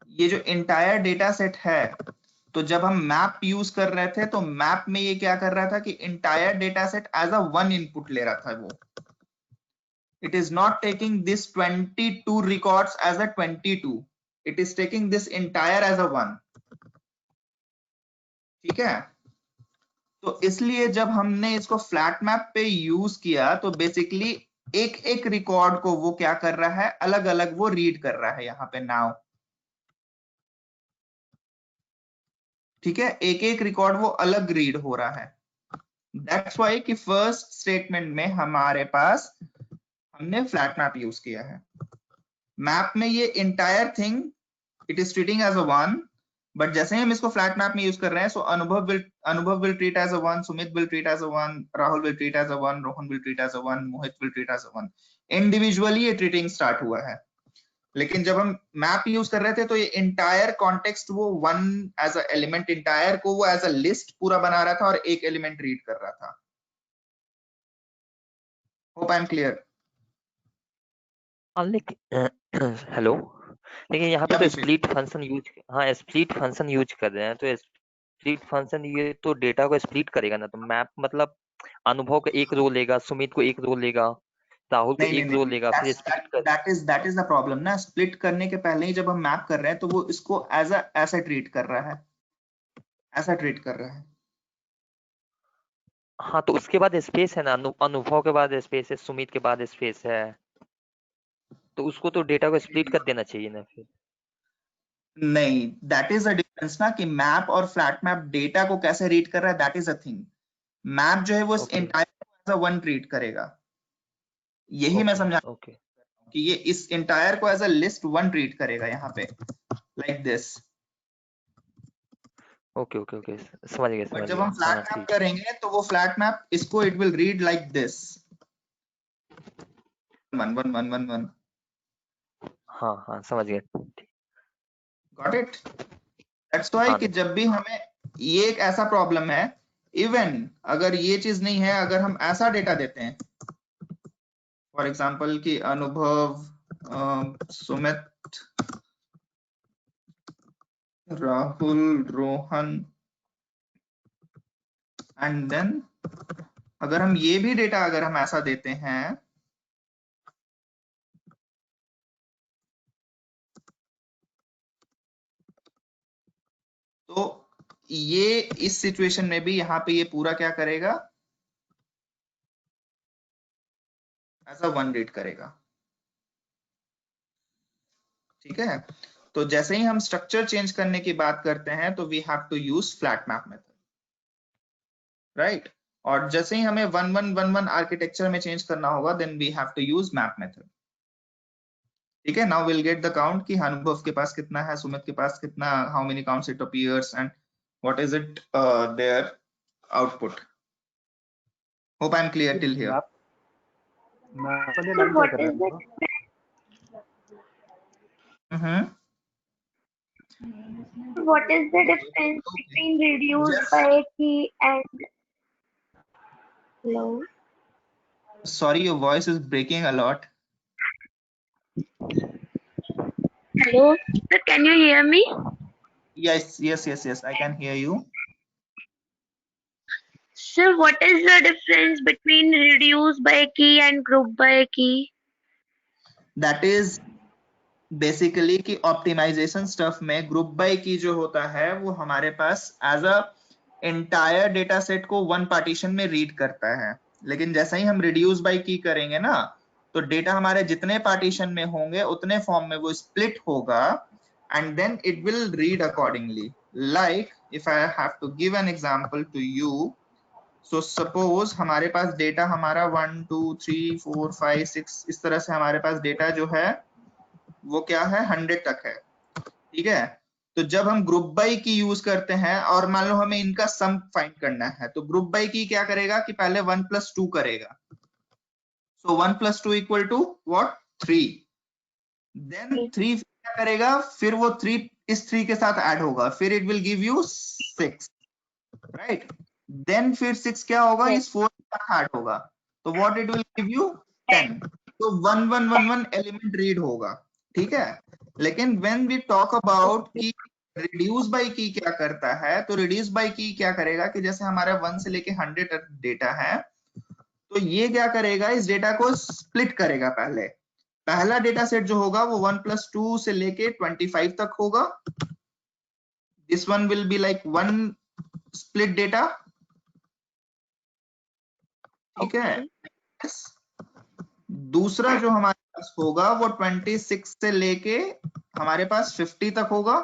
ये जो इंटायर डेटा सेट है, तो जब हम मैप यूज कर रहे थे तो मैप में ये क्या कर रहा था कि entire data set as a one input ले रहा था. वो it is not taking this 22 records as a 22, it is taking this entire as a one. ठीक है, तो इसलिए जब हमने इसको फ्लैट मैप पे यूज किया तो बेसिकली एक एक रिकॉर्ड को वो क्या कर रहा है, अलग अलग वो रीड कर रहा है यहाँ पे नाउ. ठीक है, एक एक रिकॉर्ड वो अलग रीड हो रहा है. दैट्स वाई कि फर्स्ट स्टेटमेंट में हमारे पास हमने फ्लैट मैप यूज किया है. मैप में ये entire thing it is treating as a one, but जैसे ही हम इसको फ्लैट मैप में यूज कर रहे हैं, so Anubhav will treat as a one, Sumit will treat as a one, Rahul will treat as a one, Rohan will treat as a one, Mohit will treat as a one. Individually ये treating start हुआ है. लेकिन जब हम मैप यूज कर रहे थे तो ये इंटायर कॉन्टेक्स्ट वो one as a element, entire को वो एज अ लिस्ट पूरा बना रहा था और एक एलिमेंट रीड कर रहा था। Hope I am clear. हाँ लेकिन हेलो, लेकिन यहाँ पे या तो अभिषेक, स्प्लिट फंक्शन यूज, हाँ स्प्लिट फंक्शन यूज कर रहे हैं, तो स्प्लिट फंक्शन ये तो डेटा को स्प्लिट करेगा ना, तो मैप मतलब अनुभव को एक रो लेगा, सुमित को एक रो लेगा, राहुल को नहीं नहीं एक नहीं, रो लेगा, फिर स्प्लिट कर। दैट इज द प्रॉब्लम ना। स्प्लिट करने के पहले ही जब हम मैप कर रहे हैं तो वो इसको एज अ ऐसा ट्रीट कर रहा है, ऐसा ट्रीट कर रहा है। हाँ तो उसके बाद स्पेस है ना, अनुभव के बाद स्पेस है, सुमित के बाद स्पेस है, तो उसको तो डेटा को स्प्लिट कर देना चाहिए ना फिर। नहीं, दैट इज अ डिफरेंस ना कि मैप और फ्लैट मैप डेटा को कैसे रीड कर रहा है, that is a thing. Map जो है वो ओके इंटायर को एज अ वन ट्रीट करेगा, यही मैं ओके समझा ओके कि ये इस इंटायर को as a list one treat करेगा यहाँ पे, like this. Okay okay okay, समझ गए बट समझ जब गए, हम हाँ फ्लैट ना मैप ठीक। करेंगे तो वो फ्लैट मैप इसको it will read like this, 1 1 1 1 1। हाँ हाँ समझ गए। Got it. दैट्स व्हाई हाँ कि नहीं। जब भी हमें ये एक ऐसा प्रॉब्लम है, इवन अगर ये चीज नहीं है, अगर हम ऐसा डेटा देते हैं फॉर एग्जांपल कि अनुभव, सुमित, राहुल, रोहन, एंड देन अगर हम ये भी डेटा अगर हम ऐसा देते हैं, तो ये इस सिचुएशन में भी यहाँ पे ये पूरा क्या करेगा, ऐसा वन रीड करेगा। ठीक है, तो जैसे ही हम स्ट्रक्चर चेंज करने की बात करते हैं तो we have to use flat map method, right. और जैसे ही हमें 1 1 1 1 आर्किटेक्चर में चेंज करना होगा then we have to use map method. ठीक है, now will get the count कि अनुभव के पास कितना है, सुमित के पास कितना, how many counts it appears and what is it there output. Hope I am clear till here. मैप वाले So लाइन क्या what कर रहे is the हैं? difference between reduced Just by key and hello? sorry, your voice is breaking a lot. Hello? Sir, can you hear me? Yes, I can hear you. Sir, what is the difference between reduced by key and group by key? That is basically कि optimisation stuff में group by key जो होता है वो हमारे पास as a entire data set को one partition में रीड करता है, लेकिन जैसे ही हम रिड्यूस बाय की करेंगे ना तो डेटा हमारे जितने पार्टीशन में होंगे उतने फॉर्म में वो स्प्लिट होगा and then it will read accordingly. Like if I have to give an example to you, so suppose हमारे पास डेटा हमारा 1 2 3 4 5 6 इस तरह से हमारे पास डेटा जो है वो क्या है 100 तक है। ठीक है, तो जब हम ग्रुप बाय की यूज करते हैं और मान लो हमें इनका सम फाइंड करना है तो ग्रुप बाय की क्या करेगा कि पहले 1 + 2 करेगा, सो 1 + 2 = व्हाट 3, देन 3 क्या करेगा, फिर वो 3 इस 3 के साथ ऐड होगा, फिर it will give you 6, right. Then फिर 6 क्या होगा, इस 4 के साथ ऐड होगा, तो what it will give you 10। तो 1 1 1 1 एलिमेंट रीड होगा। ठीक है, लेकिन व्हेन वी टॉक अबाउट कि रिड्यूस बाय की क्या करता है, तो रिड्यूस बाय की क्या करेगा कि जैसे हमारा 1 से लेके 100 तक डेटा है तो ये क्या करेगा, इस डेटा को स्प्लिट करेगा। पहला डेटा सेट जो होगा वो 1 + 2 से लेके 25 तक होगा, this one will be like one split data. ठीक है, दूसरा जो हमारे पास होगा वो 26 से लेके हमारे पास 50 तक होगा,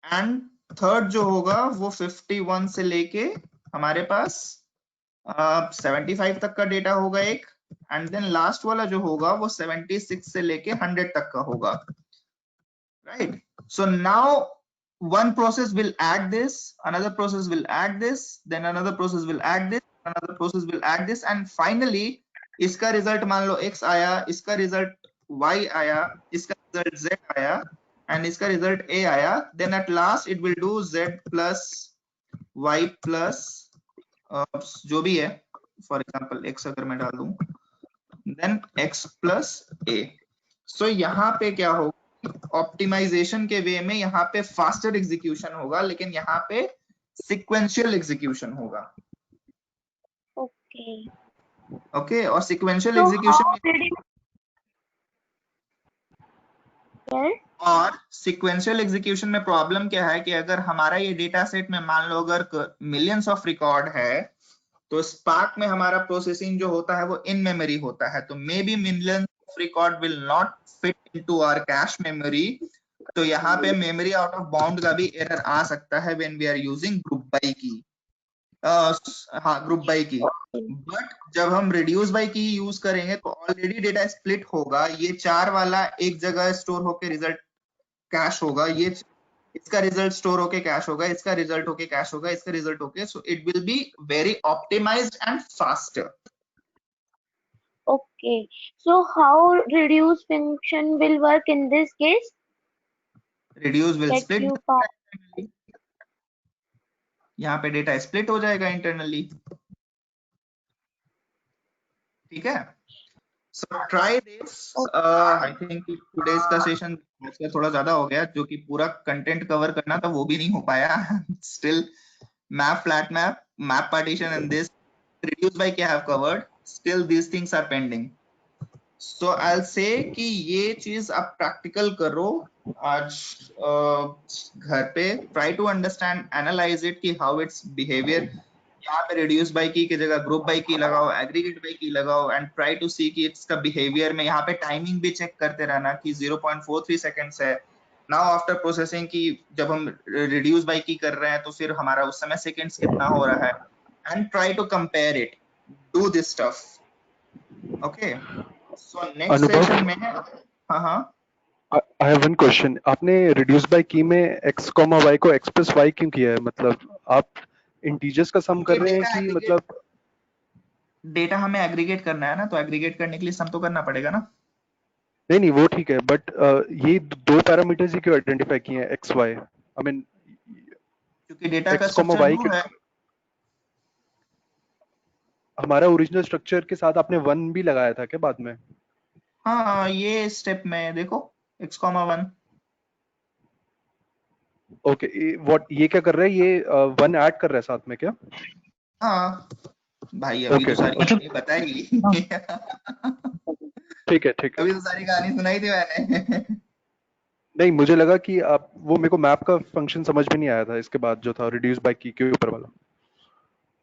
एंड थर्ड जो होगा वो 51 से लेके हमारे पास 75 तक का डेटा होगा एक, एंड देन लास्ट वाला जो होगा वो 76 से लेके 100 तक का होगा, right. So now one process will add this, another process will add this, then another process will add this, another process will add this, and finally इसका रिजल्ट मान लो x आया, इसका रिजल्ट y आया, इसका रिजल्ट z आया and इसका result a आया, then at last it will do z plus y plus जो भी है, फॉर एग्जांपल x अगर मैं डाल दूं, देन x प्लस a। सो यहाँ पे क्या होगा, ऑप्टिमाइजेशन के वे में यहाँ पे फास्टर एग्जीक्यूशन होगा, लेकिन यहाँ पे सिक्वेंशियल एग्जीक्यूशन होगा। Okay. ओके, और sequential So how execution did you? Yes. और सिक्वेंशियल एग्जीक्यूशन में प्रॉब्लम क्या है कि अगर हमारा ये डेटा सेट में मान लो अगर मिलियंस ऑफ रिकॉर्ड है, तो स्पार्क में हमारा प्रोसेसिंग जो होता है वो इन मेमोरी होता है, तो maybe millions of record will not fit into our cache memory. तो यहाँ पे मेमोरी आउट ऑफ बाउंड का भी एरर आ सकता है when we are using group by key. हाँ, ग्रुप बाई की। बट जब हम रिड्यूस बाई की यूज करेंगे तो ऑलरेडी डेटा स्प्लिट होगा, ये 4 वाला एक जगह स्टोर होकर रिजल्ट कैश होगा, ये इसका रिजल्ट स्टोर होके कैश होगा, इसका रिजल्ट होके कैश होगा, इसका रिजल्ट होके, so it will be very optimized and faster. Okay. So how reduce function will work in this case? Reduce will That split, you found. यहाँ पे डेटा स्प्लिट हो जाएगा इंटरनली। ठीक है, so try this. I think today's का session थोड़ा ज्यादा हो गया, जो कि पूरा कंटेंट कवर करना था वो भी नहीं हो पाया। Still map, flat map, map partition and this reduce by क्या have covered, still these things are pending. So I'll say कि ये चीज आप प्रैक्टिकल करो आज घर पे, try to understand, analyze it कि how its behavior, यहाँ पे reduce by की जगह group by की लगाओ, aggregate by की लगाओ, and try to see कि इसका behavior में यहाँ पे timing भी check करते रहना कि 0.43 seconds है। Now after processing की जब हम reduce by की कर रहे हैं तो फिर हमारा उस समय seconds कितना हो रहा है, and try to compare it, do this stuff. Okay, so next session में, हाँ I have one question. आपने reduce by key में x, y को x plus y क्यों किया है? मतलब आप integers का sum कर रहे हैं कि मतलब डेटा हमें एग्रीगेट करना है ना, तो एग्रीगेट करने के लिए सम तो करना पड़ेगा ना। नहीं वो ठीक है, बट ये दो पैरामीटर्स ही क्यों आइडेंटिफाई किए हैं x y? I mean क्योंकि डेटा का x, स्ट्रक्चर y दो है। हमारा ओरिजिनल स्ट्रक्चर के साथ आपने 1 भी लगाया था क्या बाद में? हाँ, ये स्टेप में देखो x, 1। ओके, ये क्या कर रहा है? ये 1 ऐड कर रहा है साथ में क्या? हाँ भाई, अभी तो सारी कहानी बताई। ठीक है अभी तो सारी कहानी सुनाई थी मैंने। नहीं, मुझे लगा कि आप वो, मेरे को मैप का फंक्शन समझ में नहीं आया था इसके बाद जो था रिड्यूस बाय की के ऊपर वाला।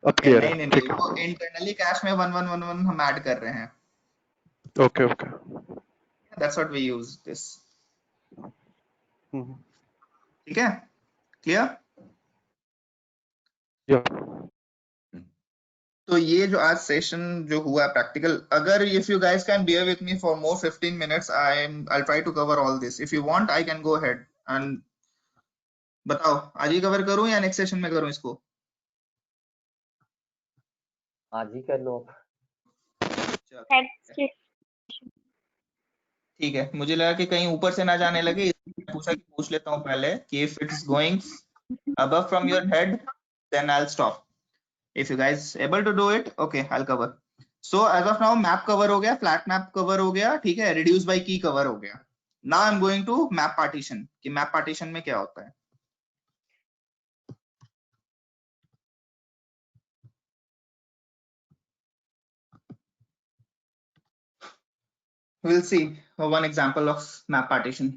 अब क्लियर है? नहीं, वो इंटरनली कैश में 1 1 1 1 हम ऐड कर रहे हैं। Okay okay, that's what we use this. Hmm, ठीक है, क्लियर? या तो ये जो आज सेशन जो हुआ प्रैक्टिकल, अगर if you guys can bear with me for more 15 minutes, I'll try to cover all this. If you want, I can go ahead and बताओ आज ही कवर करूं या नेक्स्ट सेशन में करूं इसको? आज ही कर लो। ठीक है, मुझे लगा कि कहीं ऊपर से ना जाने लगे, इसलिए पूछा कि पूछ लेता हूं पहले कि if it's going above from your head, then I'll stop. If you guys able to do it, okay, I'll cover. So as of now, map cover हो गया, flat map cover हो गया, ठीक है, reduce by key cover हो गया. Now I'm going to map partition. कि map partition में क्या होता है? We'll see one example of map partition.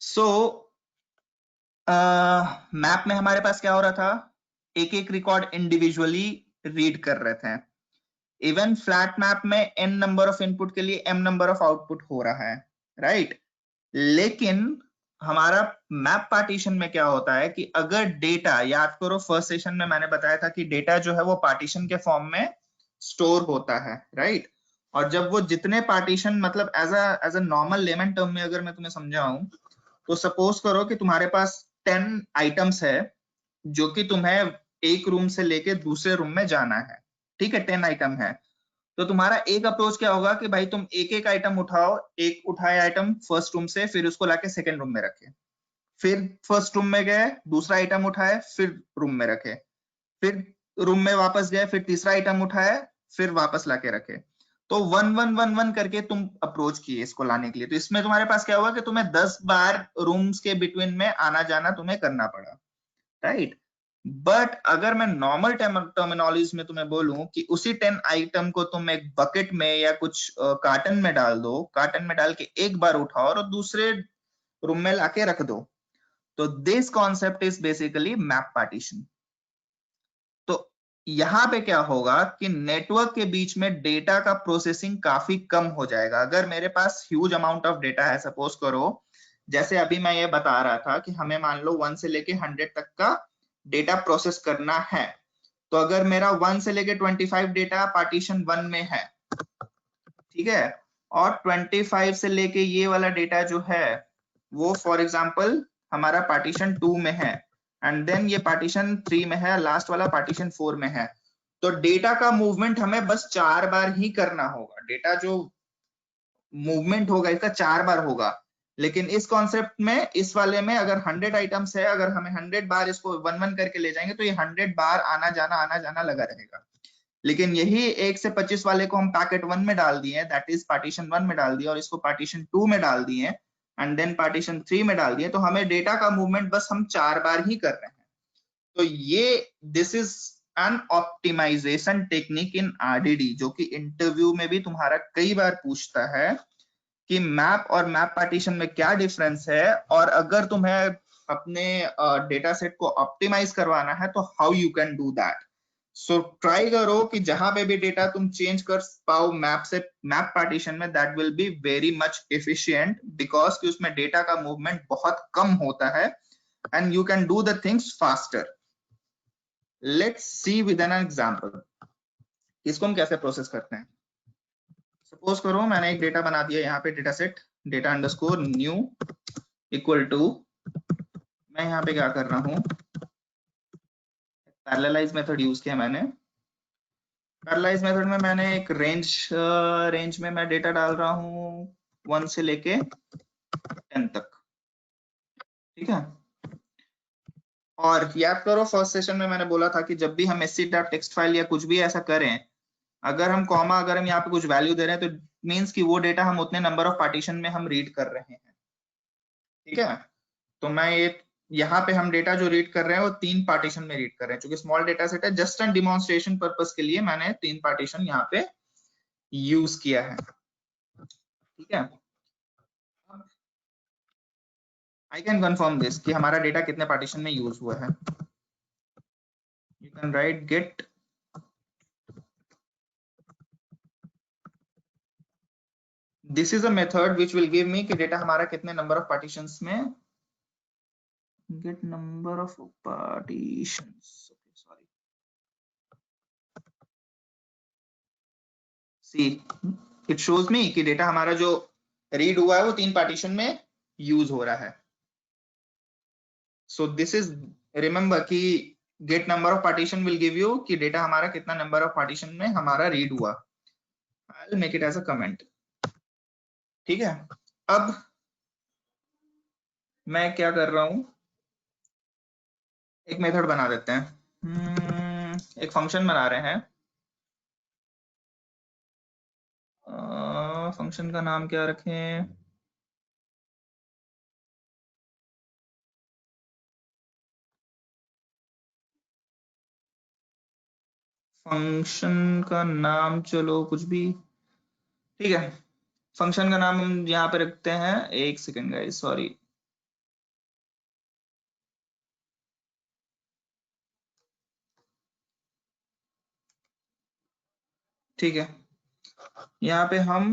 So map में हमारे पास क्या हो रहा था? एक एक रिकॉर्ड इंडिविजुअली रीड कर रहे थे। इवन फ्लैट मैप में n नंबर ऑफ इनपुट के लिए m नंबर ऑफ आउटपुट हो रहा है, राइट? लेकिन हमारा मैप पार्टीशन में क्या होता है कि अगर डेटा, याद करो फर्स्ट सेशन में मैंने बताया था कि डेटा जो है वो पार्टीशन के फॉर्म में स्टोर होता है, राइट? और जब वो जितने पार्टीशन, मतलब as a normal layman term में अगर मैं तुम्हें समझाऊं, तो सपोज करो कि तुम्हारे पास 10 आइटम्स है जो कि तुम्हें एक रूम से लेके दूसरे रूम में जाना है, ठीक है? 10 आइटम है तो तुम्हारा एक अप्रोच क्या होगा कि भाई तुम एक एक आइटम उठाओ, एक उठाए आइटम फर्स्ट रूम से, फिर उसको लाके सेकंड रूम में रखे, फिर फर्स्ट रूम में गए, दूसरा आइटम उठाए, फिर रूम में रखे, फिर रूम में वापस गए, फिर तीसरा आइटम उठाए, फिर वापस लाके रखे। तो 1-1-1-1 करके तुम अप्रोच किए इसको लाने के लिए। तो इसमें तुम्हारे पास क्या हुआ कि तुम्हें 10 बार रूम्स के बिटवीन में आना जाना तुम्हें करना पड़ा, राइट। बट अगर मैं नॉर्मल टर्मिनोलॉजी में तुम्हें बोलूं कि उसी 10 आइटम को तुम एक बकेट में या कुछ कार्टन में डाल दो, कार्टन में डाल के एक बार उठाओ और दूसरे रूम में लाके रख दो, तो this concept is basically map partition. तो यहां पे क्या होगा कि नेटवर्क के बीच में डेटा का प्रोसेसिंग काफी कम हो जाएगा। अगर मेरे पास ह्यूज अमाउंट ऑफ डेटा है, सपोज करो जैसे अभी मैं ये बता रहा था कि हमें मान लो 1 से लेके 100 तक का डेटा प्रोसेस करना है, तो अगर मेरा 1 से लेके 25 डेटा पार्टीशन 1 में है, ठीक है, और 25 से लेके ये वाला डेटा जो है वो फॉर एग्जांपल हमारा पार्टीशन 2 में है, एंड देन ये पार्टीशन 3 में है, लास्ट वाला पार्टीशन 4 में है, तो डेटा का मूवमेंट हमें बस 4 बार ही करना होगा। डेटा जो मूवमेंट होगा इसका 4 बार होगा। लेकिन इस कॉन्सेप्ट में, इस वाले में अगर 100 आइटम्स है, अगर हमें 100 बार इसको 1-1 करके ले जाएंगे तो ये 100 बार आना जाना लगा रहेगा। लेकिन यही 1 से 25 वाले को हम पैकेट 1 में डाल दिए, दैट इज पार्टीशन 1 में डाल दिया, और इसको पार्टीशन 2 में डाल दिए, एंड देन पार्टीशन 3 में डाल दिए, तो हमें डेटा का मूवमेंट बस हम 4 बार ही कर रहे हैं। तो ये this is an optimization technique in RDD, जो कि इंटरव्यू में भी तुम्हारा कई बार पूछता है कि मैप और मैप पार्टीशन में क्या डिफरेंस है, और अगर तुम्हें अपने डेटा सेट को ऑप्टिमाइज करवाना है तो how you can do that. So try करो कि जहां पे भी डेटा तुम चेंज कर पाओ मैप से मैप पार्टीशन में, that will be very much efficient, because कि उसमें डेटा का मूवमेंट बहुत कम होता है and you can do the things faster. Let's see with an example इसको हम कैसे प्रोसेस करते हैं। सपोज करो मैंने एक डेटा बना दिया यहाँ पे, data set data underscore new equal to, मैं यहाँ पे क्या कर रहा हूँ, पैरेललाइज मेथड यूज किया मैंने। पैरेललाइज मेथड में मैंने एक रेंज में मैं डेटा डाल रहा हूँ 1 से लेके 10 तक, ठीक है। और याद करो फर्स्ट सेशन में मैंने बोला था कि जब भी हम SC.txt फाइल या कुछ भी ऐसा करें, अगर हम कॉमा, अगर हम यहाँ पे कुछ वैल्यू दे रहे हैं तो मींस कि वो डेटा हम उतने नंबर ऑफ पार्टीशन में हम रीड कर रहे हैं, ठीक है। तो मैं ये यहाँ पे हम डेटा जो रीड कर रहे हैं वो 3 पार्टीशन में रीड कर रहे हैं, क्योंकि स्मॉल डेटा सेट है, जस्ट एन डिमॉन्स्ट्रेशन पर्पस के लिए मैंने 3 पार्टीशन यहाँ पे यूज किया है, ठीक है। आई कैन कंफर्म दिस कि हमारा डेटा कितने पार्टीशन में यूज हुआ है। You can right get this is a method which will give me कि डेटा हमारा कितने नंबर ऑफ पार्टीशंस में, get number of partitions, okay, sorry, see it shows me कि डेटा हमारा जो रीड हुआ है वो 3 पार्टीशन में यूज हो रहा है। सो दिस इज, रिमेंबर कि get number of partition will give you कि डेटा हमारा कितना नंबर ऑफ पार्टीशन में हमारा रीड हुआ। I will make it as a comment, ठीक है। अब मैं क्या कर रहा हूं, एक मेथड बना देते हैं, एक फंक्शन बना रहे हैं। फंक्शन का नाम क्या रखें, फंक्शन का नाम चलो कुछ भी, ठीक है। फंक्शन का नाम हम यहाँ पे रखते हैं, एक सेकेंड गाइस, सॉरी, ठीक है। यहाँ पे हम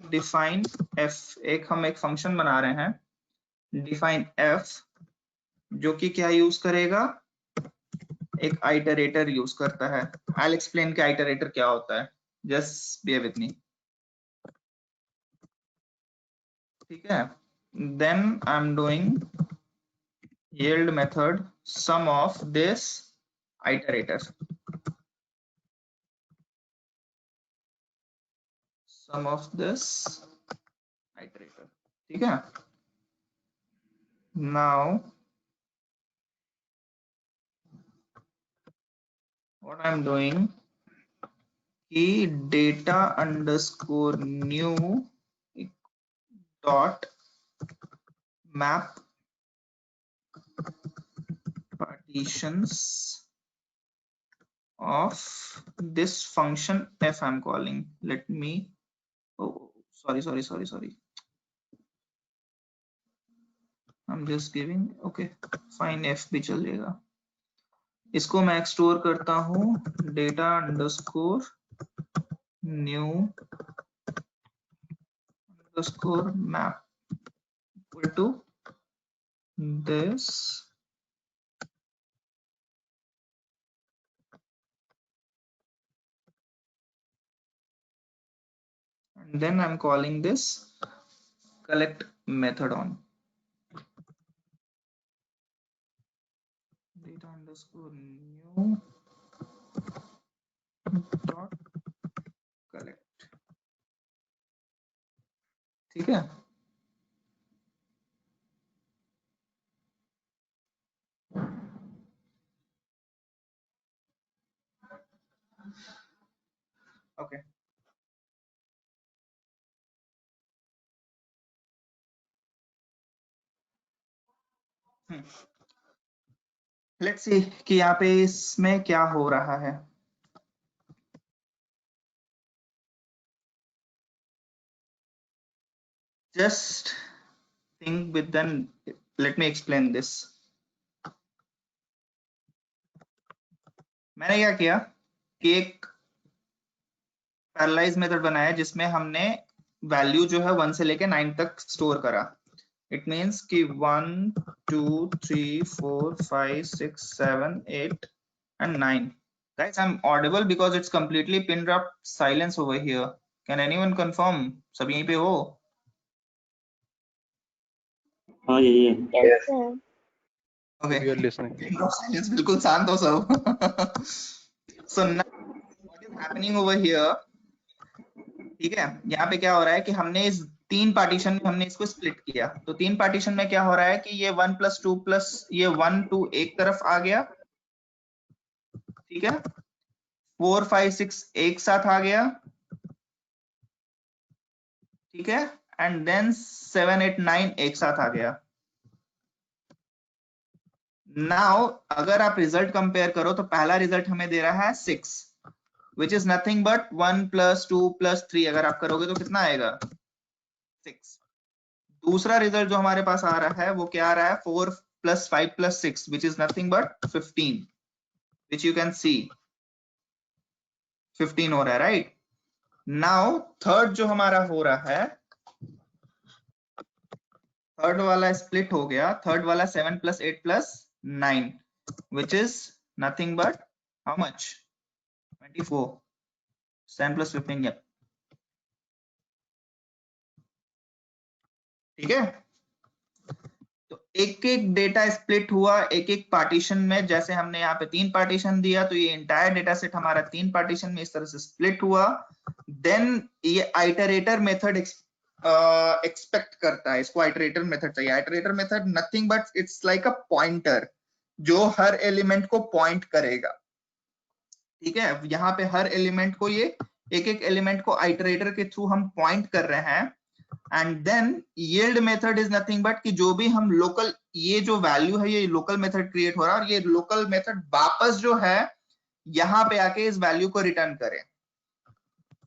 डिफाइन एफ, हम एक फंक्शन बना रहे हैं डिफाइन एफ, जो कि क्या यूज करेगा, एक आइटरेटर यूज करता है। आई विल एक्सप्लेन कि आइटरेटर क्या होता है, जस्ट बियर विथ मी, ठीक है। Then I am doing yield method sum of this iterator, sum of this iterator. ठीक है? Now what I'm doing कि data underscore new dot map partitions of this function f I'm calling. Let me, oh sorry, I'm just giving, okay fine, f भी चलेगा. इसको मैं एक्सटोर करता हूँ data underscore new underscore map equal to this and then I'm calling this collect method on data underscore new dot collect. ठीक है? Okay. Let's see कि यहाँ पे इसमें क्या हो रहा है. Just think with them. Let me explain this. मैंने क्या किया कि एक पैरेललाइज मेथड बनाया जिसमें हमने वैल्यू जो है 1 से लेके 9 तक स्टोर करा. It means कि 1 2 3 4 5 6 7 8 and 9. Guys, I'm audible because it's completely pin drop silence over here. Can anyone confirm? सब यहीं पे हो? हाँ ये Yes, sir. Okay. We are listening. Pin drop silence, बिल्कुल शांत हो सब. So now what is happening over here? ठीक है, यहाँ पे क्या हो रहा है कि हमने इस 3 पार्टीशन में हमने इसको स्प्लिट किया. तो 3 पार्टीशन में क्या हो रहा है कि ये 1 + 2 + ये 1 2 एक तरफ आ गया. ठीक है, 4 5 6 एक साथ आ गया. ठीक है, एंड देन 7 8 9 एक साथ आ गया. नाउ अगर आप रिजल्ट कंपेयर करो तो पहला रिजल्ट हमें दे रहा है 6, which is nothing but 1 + 2 + 3. अगर आप करोगे तो कितना आएगा? 6. दूसरा रिजल्ट जो हमारे पास आ रहा है वो क्या आ रहा है? 4 + 5 + 6, which is nothing but 15, which you can see 15 हो रहा है, राइट? नाउ थर्ड जो हमारा हो रहा है, थर्ड वाला स्प्लिट हो गया. थर्ड वाला 7 + 8 + 9, which is nothing but how much? 24. 7 + 15, yeah. ठीक है, तो एक एक डेटा स्प्लिट हुआ एक एक पार्टीशन में. जैसे हमने यहाँ पे 3 पार्टीशन दिया तो ये इंटायर डेटा सेट हमारा 3 पार्टीशन में इस तरह से स्प्लिट हुआ. देन ये आइटरेटर मेथड एक्सपेक्ट करता है, इसको आइटरेटर मेथड चाहिए. Iterator method nothing but it's like a pointer जो हर एलिमेंट को पॉइंट करेगा. ठीक है, यहाँ पे हर एलिमेंट को ये एक एक एलिमेंट को आइटरेटर के थ्रू हम पॉइंट कर रहे हैं. And then yield method is nothing but कि जो भी हम लोकल, ये जो वैल्यू है ये लोकल मेथड क्रिएट हो रहा है और ये लोकल मेथड वापस जो है यहाँ पे आके इस वैल्यू को रिटर्न करे.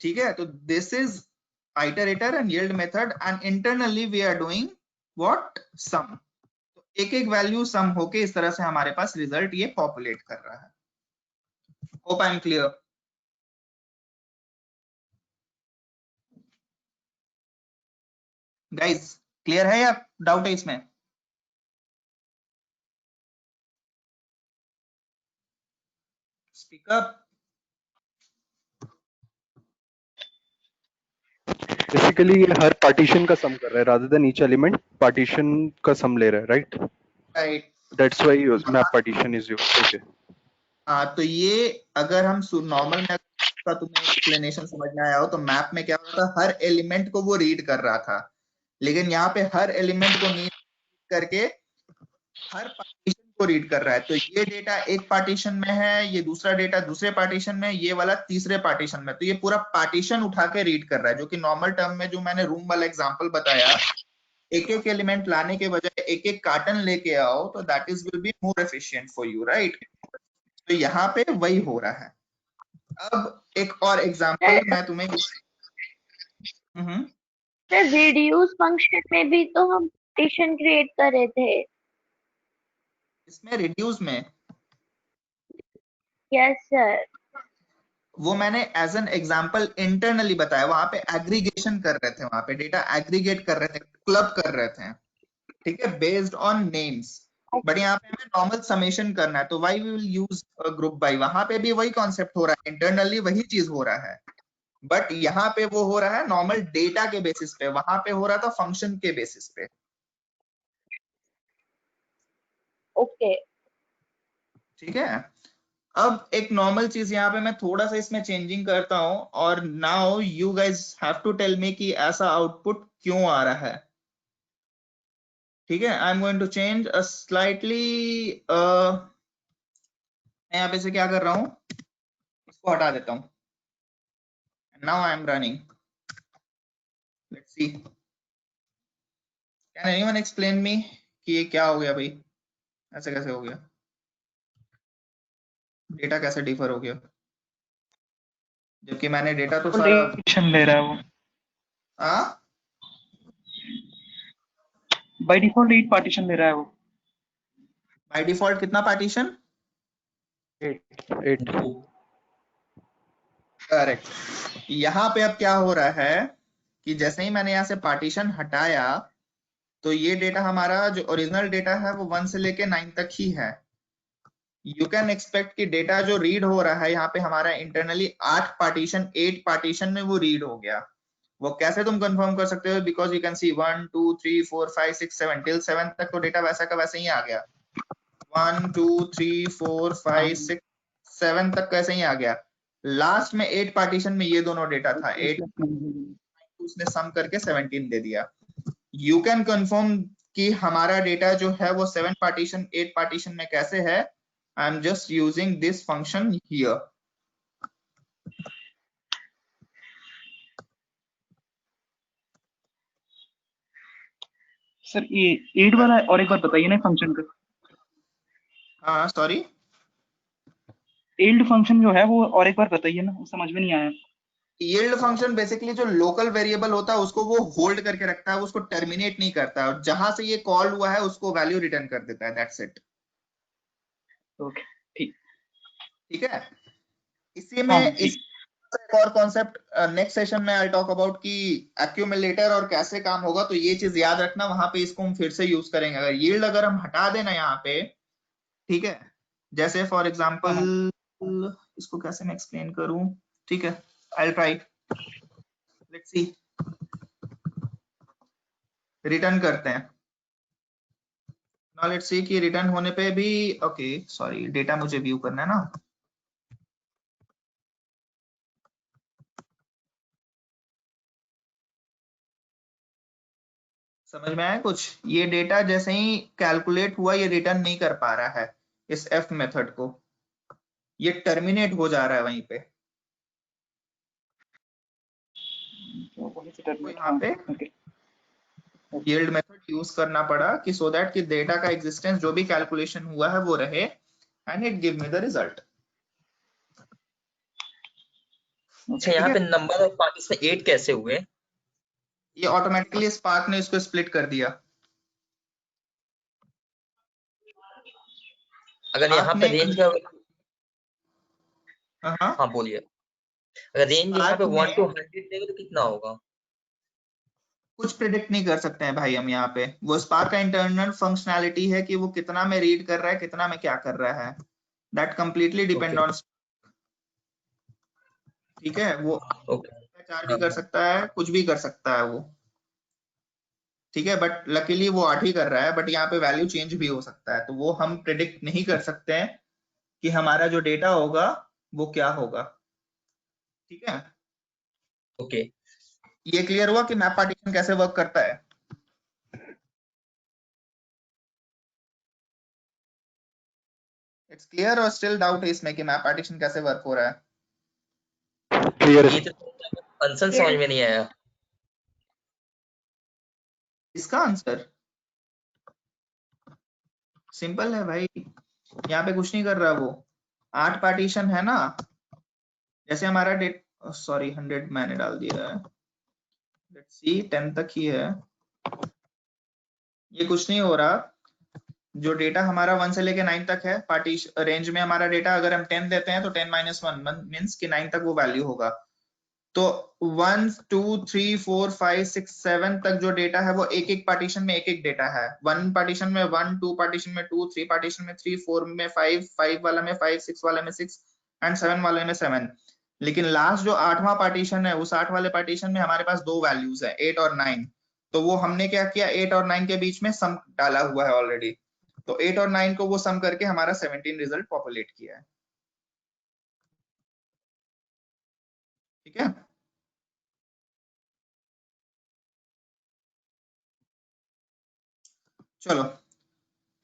ठीक है, तो this is iterator and yield method and internally we are doing what? Sum. तो एक एक वैल्यू सम होके इस तरह से हमारे पास रिजल्ट ये पॉपुलेट कर रहा है. Hope I am clear. Guys clear है या डाउट है इसमें? Speak up. बेसिकली ये हर पार्टीशन का सम कर रहा है rather than each element partition का सम ले रहा है, right? Right, that's why map partition is used. Okay. हाँ, तो ये अगर हम नॉर्मल में का तुम्हें एक्सप्लेनेशन समझ में आया हो, तो मैप में क्या हो रहा था, हर एलिमेंट को वो रीड कर रहा था, लेकिन यहाँ पे हर एलिमेंट को रीड करके हर पार्टीशन को रीड कर रहा है। तो ये डेटा एक पार्टीशन में है, ये दूसरा डेटा दूसरे पार्टीशन में, ये वाला तीसरे पार्टीशन में, तो ये पूरा पार्टीशन उठा के रीड कर रहा है, जो कि नॉर्मल टर्म में जो मैंने रूम वाला एग्जांपल बताया, एक एक एलिमेंट लाने के बजाय एक एक कार्टन लेके आओ, तो that is will be more efficient for you, right. तो यहाँ पे वही हो रहा है। अब एक और एग्जांपल मैं तुम्हें सर रिड्यूस फंक्शन में भी तो हम पार्टीशन क्रिएट कर रहे थे। इसमें रिड्यूस में यस सर। वो मैंने एज एन एग्जांपल इंटरनली बताया, वहां पे एग्रीगेशन कर रहे थे, वहां पे डेटा एग्रीगेट कर रहे थे, क्लब कर रहे थे, ठीक है, बेस्ड ऑन नेम्स। बट यहाँ पे हमें नॉर्मल समेशन करना है, तो why we will use group by. वहां पे भी वही कॉन्सेप्ट हो रहा है, इंटरनली वही चीज हो रहा है, बट यहाँ पे वो हो रहा है नॉर्मल डेटा के बेसिस पे, वहां पे हो रहा था फंक्शन के बेसिस पे। ओके ठीक है। अब एक नॉर्मल चीज यहाँ पे मैं थोड़ा सा इसमें चेंजिंग करता हूं, और now you guys have to tell me कि ऐसा आउटपुट क्यों आ रहा है। ठीक है, I am going to change a slightly, मैं यहाँ पे से क्या कर रहा हूं, इसको हटा देता हूं। Now I am running, let's see, can anyone explain me कि ये क्या हो गया भाई, ऐसे कैसे हो गया, डेटा कैसे डिफर हो गया, जबकि मैंने डेटा तो सारा ले रहा है वो। हाँ, बाय डिफॉल्ट 8 पार्टीशन ले रहा है वो। बाय डिफॉल्ट कितना पार्टीशन, 8। करेक्ट। यहाँ पे अब क्या हो रहा है कि जैसे ही मैंने यहाँ से पार्टीशन हटाया, तो ये डेटा हमारा जो ओरिजिनल डेटा है वो 1 से लेके 9 तक ही है। यू कैन एक्सपेक्ट कि डेटा जो रीड हो रहा है यहाँ पे हमारा इंटरनली 8 पार्टीशन में वो रीड हो गया। वो कैसे तुम कंफर्म कर सकते हो, because you can C 1 2 3 4 5 6 7 till 7 तक तो डेटा वैसा का वैसे ही आ गया। 1 2 3 4 5 6 7 तक कैसे ही आ गया। लास्ट में 8 पार्टीशन में ये दोनों डेटा था, 8 उसने सम करके 17 दे दिया। यू कैन कंफर्म कि हमारा डेटा जो है वो 7 पार्टीशन 8 पार्टीशन में कैसे है। I am just using this function here. Sir ये 8 वाला और एक बार बताइए ना फंक्शन का। हाँ सॉरी, यील्ड फंक्शन जो है वो और एक बार बताइए ना, समझ में नहीं आया। यील्ड फंक्शन बेसिकली जो लोकल वेरिएबल होता है उसको वो होल्ड करके रखता है, उसको टर्मिनेट नहीं करता है, और जहां से ये कॉल हुआ है उसको वैल्यू रिटर्न कर देता है, दैट्स इट। ओके ठीक है। इसी में इस एक और कॉन्सेप्ट नेक्स्ट सेशन में आई टॉक अबाउट कि एक्यूमुलेटर और कैसे काम होगा, तो ये चीज याद रखना, वहां पे इसको हम फिर से यूज करेंगे। अगर यील्ड अगर हम हटा देना यहाँ पे, ठीक है, जैसे फॉर एग्जांपल इसको कैसे मैं एक्सप्लेन करूं, ठीक है, I will try, let's see, return करते हैं। नाउ लेट्स सी कि रिटर्न होने पे भी, ओके सॉरी, डेटा मुझे व्यू करना है ना। समझ में आया कुछ, ये डेटा जैसे ही कैलकुलेट हुआ ये रिटर्न नहीं कर पा रहा है इस एफ मेथड को, ये टर्मिनेट हो जा रहा है वहीं पे। तो यहाँ पे यील्ड मेथड यूज करना पड़ा कि सो दैट कि डेटा का एग्जिस्टेंस जो भी कैलकुलेशन हुआ है वो रहे, and it give me the result. अच्छा, यहाँ पे नंबर ऑफ पार्टीशन 8 कैसे हुए? ये ऑटोमेटिकली स्पार्क ने इसको स्प्लिट कर दिया। अगर यहाँ पे रेंज का, हाँ बोलिए, अगर रेंज यहाँ पे 1 to 100 देगा तो कितना होगा? कुछ प्रिडिक्ट नहीं कर सकते हैं भाई हम यहाँ पे, वो स्पार्क का इंटरनल फंक्शनैलिटी है कि वो कितना में रीड कर रहा है, कितना में क्या कर रहा है, दैट कंप्लीटली डिपेंड ऑन, ठीक है, वो चार भी कर सकता है, कुछ भी कर सकता है वो, ठीक है, बट लकीली वो 8 ही कर रहा है, बट यहाँ पे वैल्यू चेंज भी हो सकता है, तो वो हम प्रिडिक्ट नहीं कर सकते हैं कि हमारा जो डेटा होगा वो क्या होगा। ठीक है, ओके। ये क्लियर हुआ कि मैप पार्टीशन कैसे वर्क करता है? इट्स क्लियर और स्टिल डाउट है इसमें कि मैप पार्टीशन कैसे वर्क हो रहा है? क्लियर ये तो फंक्शन समझ में नहीं आया। इसका आंसर सिंपल है भाई, यहाँ पे कुछ नहीं कर रहा वो। 8 पार्टीशन है ना, जैसे हमारा डेट, सॉरी 100 मैंने डाल दिया है, लेट्स सी 10 तक ही है, ये कुछ नहीं हो रहा। जो डेटा हमारा 1 से लेके 9 तक है, पार्टीशन रेंज में हमारा डेटा अगर हम 10 देते हैं तो 10 - 1 मींस कि 9 तक वो वैल्यू होगा। तो 1 2 3 4 5 6 7 तक जो डेटा है वो एक एक पार्टीशन में एक एक डेटा है। 1 पार्टीशन में 1, 2 पार्टीशन में 2, 3 पार्टीशन में 3, 4 में 5, 5 वाला में 5, 6 वाला में 6 एंड 7 वाले में 7। लेकिन लास्ट जो 8वां पार्टीशन है, उस 8 वाले पार्टीशन में हमारे पास दो वैल्यूज है 8 और 9। तो वो हमने क्या किया, 8 और 9 के बीच में सम डाला हुआ है ऑलरेडी। तो 8 और 9 को वो सम करके हमारा 17 रिजल्ट पॉपुलेट किया है। ठीक है, चलो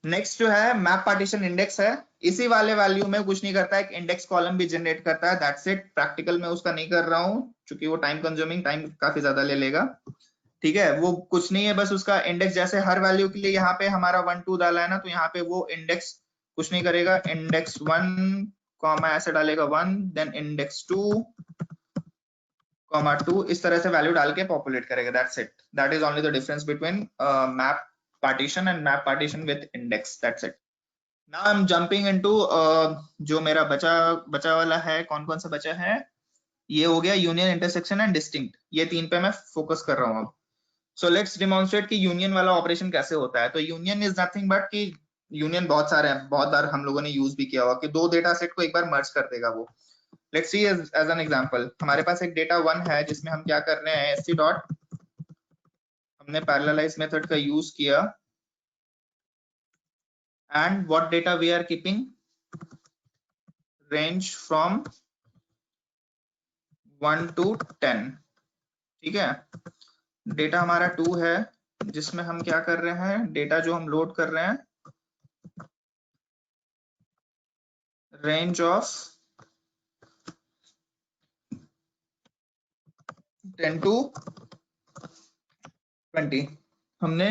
नेक्स्ट जो है मैप पार्टीशन इंडेक्स है। इसी वाले वैल्यू में कुछ नहीं करता है, एक इंडेक्स कॉलम भी जनरेट करता है, दैट्स इट। प्रैक्टिकल में उसका नहीं कर रहा हूँ क्योंकि वो टाइम कंज्यूमिंग, टाइम काफी ज्यादा ले लेगा। ठीक है, वो कुछ नहीं है, बस उसका इंडेक्स, जैसे हर वैल्यू के लिए यहाँ पे हमारा 1 2 डाला है ना, तो यहाँ पे वो इंडेक्स कुछ नहीं करेगा, इंडेक्स 1 कॉमा ऐसे डालेगा 1, देन इंडेक्स 2 कॉमा 2, इस तरह से वैल्यू डाल के पॉपुलेट करेगा, that's it. That is only the difference between map partition and map partition with index, that's it. Now I'm jumping into जो मेरा बचा वाला है, कौन कौन सा बचा है, ये हो गया यूनियन, इंटरसेक्शन एंड डिस्टिंक्ट, ये 3 पे मैं फोकस कर रहा हूँ अब। सो लेट्स डिमॉन्स्ट्रेट कि यूनियन वाला ऑपरेशन कैसे होता है। तो यूनियन इज नथिंग बट कि यूनियन बहुत सारे हैं, बहुत बार हम लोगों ने यूज भी किया हुआ कि दो डेटा सेट को एक बार मर्ज कर देगा वो। Let's see as an example, हमारे पास एक डेटा 1 है जिसमें हम क्या कर रहे हैं, sc डॉट, हमने पैरेललाइज मेथड का यूज किया, and what data we are keeping, range from 1 to 10। ठीक है, डेटा हमारा 2 है जिसमें हम क्या कर रहे हैं, डेटा जो हम लोड कर रहे हैं रेंज ऑफ 10 to 20, हमने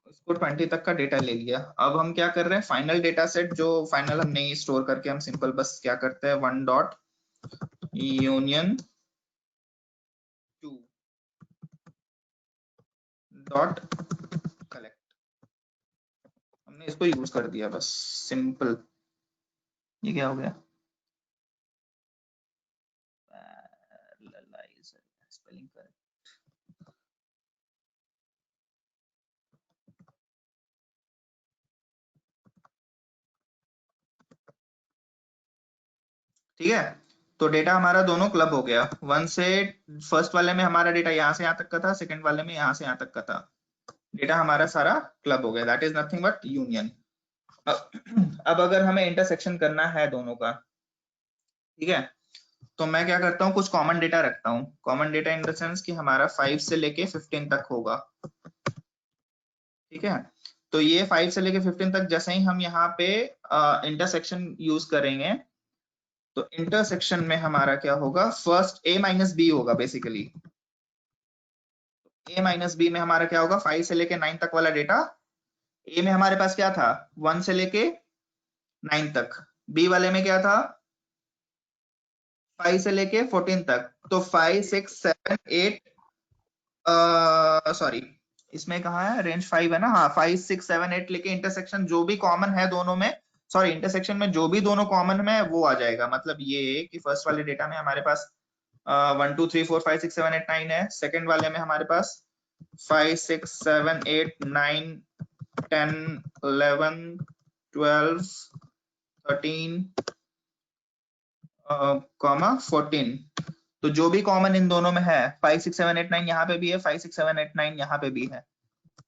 उसको 20 तक का डेटा ले लिया। अब हम क्या कर रहे हैं, फाइनल डेटा सेट जो फाइनल हम नहीं स्टोर करके, हम सिंपल बस क्या करते हैं, 1 डॉट यूनियन 2 डॉट कलेक्ट, हमने इसको यूज कर दिया बस, सिंपल। ये क्या हो गया, स्पेलिंग करेक्ट, ठीक है। तो डेटा हमारा दोनों क्लब हो गया, 1 से, फर्स्ट वाले में हमारा डेटा यहाँ से यहाँ तक का था, सेकंड वाले में यहाँ से यहाँ तक का था, डेटा हमारा सारा क्लब हो गया, that is nothing but union. अब अगर हमें इंटरसेक्शन करना है दोनों का, ठीक है, तो मैं क्या करता हूँ, कुछ कॉमन डेटा रखता हूँ। Common data in the sense कि हमारा 5 से लेके 15 तक होगा। ठीक है, तो ये 5 से लेके 15 तक जैसे ही हम यहाँ पे इंटरसेक्शन यूज करेंगे, तो इंटरसेक्शन में हमारा क्या होगा, फर्स्ट a माइनस बी होगा बेसिकली। a माइनस बी में हमारा क्या होगा, 5 से लेके 9 तक वाला डेटा, a में हमारे पास क्या था, 1 से लेके 9 तक, b वाले में क्या था, 5 से लेके 14 तक। तो 5 6 7 8 सॉरी इसमें कहा है, रेंज 5 है ना, हाँ 5 6 7 8 लेके इंटरसेक्शन जो भी कॉमन है दोनों में, सॉरी इंटरसेक्शन में जो भी दोनों कॉमन में वो आ जाएगा। मतलब ये कि फर्स्ट वाले डेटा में हमारे पास 1 2 3 4 5 6 7 8 9 है, सेकंड वाले में हमारे पास 5 6 7 8 9 10 11 12 13 कॉमा 14। तो जो भी कॉमन इन दोनों में है, 5 6 7 8 9 यहाँ पे भी है, 5 6 7 8 9 यहाँ पे भी है,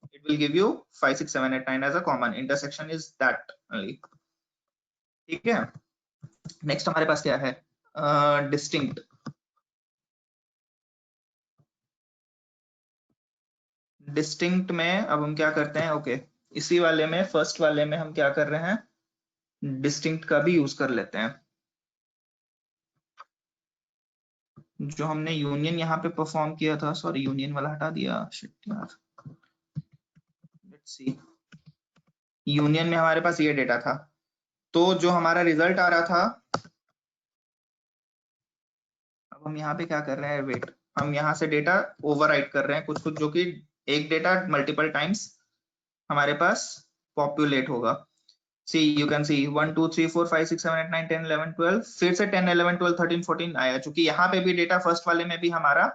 it will give you 5 6 7 8 9 as a common, intersection is that only। ठीक है, नेक्स्ट हमारे पास क्या है, डिस्टिंक्ट। डिस्टिंक्ट में अब हम क्या करते हैं, ओके इसी वाले में फर्स्ट वाले में हम क्या कर रहे हैं, डिस्टिंक्ट का भी यूज कर लेते हैं। जो हमने यूनियन यहाँ पे परफॉर्म किया था, सॉरी यूनियन वाला हटा दिया, शिट यार, लेट्स सी, यूनियन में हमारे पास ये डेटा था, तो जो हमारा रिजल्ट आ रहा था, अब हम यहाँ पे क्या कर रहे हैं, वेट, हम यहाँ से डेटा ओवरराइट कर रहे हैं कुछ कुछ, जो कि एक डेटा मल्टीपल टाइम्स हमारे पास पॉपुलेट होगा। सी यू कैन सी 1 2 3 4 5 6 7 8 9 10 11 12, फिर से 10 11 12 13 14 आया, चूंकि यहाँ पे भी डेटा फर्स्ट वाले में भी हमारा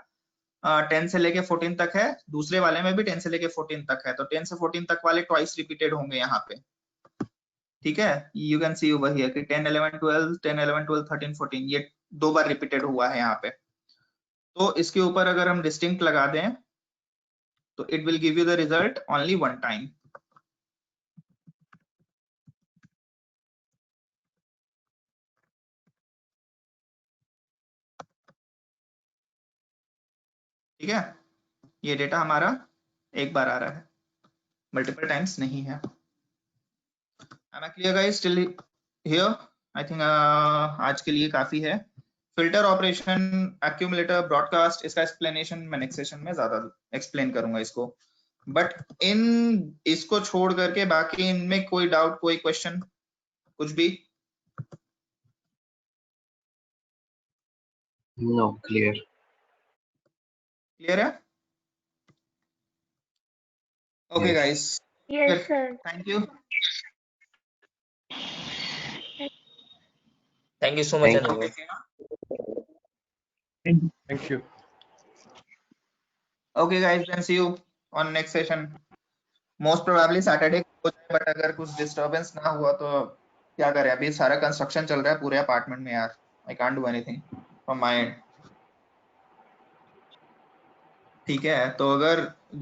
10 से लेके 14 तक है, दूसरे वाले में भी 10 से लेके 14 तक है, तो 10 से 14 तक वाले ट्वाइस रिपीटेड होंगे यहाँ पे, ठीक है। You can C over here कि 10 11 12 10 11 12 13 14 ये 2 बार रिपीटेड हुआ है यहाँ पे। तो इसके ऊपर अगर हम डिस्टिंक्ट लगा दें तो it will give you the result only one time. ठीक है, ये डेटा हमारा एक बार आ रहा है, मल्टीपल टाइम्स नहीं है। Am I clear guys still here? I think आज के लिए काफी है। फिल्टर ऑपरेशन, एक्यूमुलेटर, ब्रॉडकास्ट, इसका एक्सप्लेनेशन मैं नेक्स्ट सेशन में ज्यादा एक्सप्लेन करूंगा इसको, बट इसको छोड़ करके बाकी इनमें कोई डाउट, कोई क्वेश्चन, कुछ भी? No, clear. क्लियर है? Okay Yes. Guys, Yes, sir. Thank you. Thank you so much Thank you. Anubhav. Thank you. Okay guys, then see you on next session. Most probably Saturday हो जाए, but अगर कुछ disturbance ना हुआ तो क्या करें, अभी सारा कंस्ट्रक्शन चल रहा है पूरे अपार्टमेंट में यार, I can't do anything from my and. ठीक है, तो अगर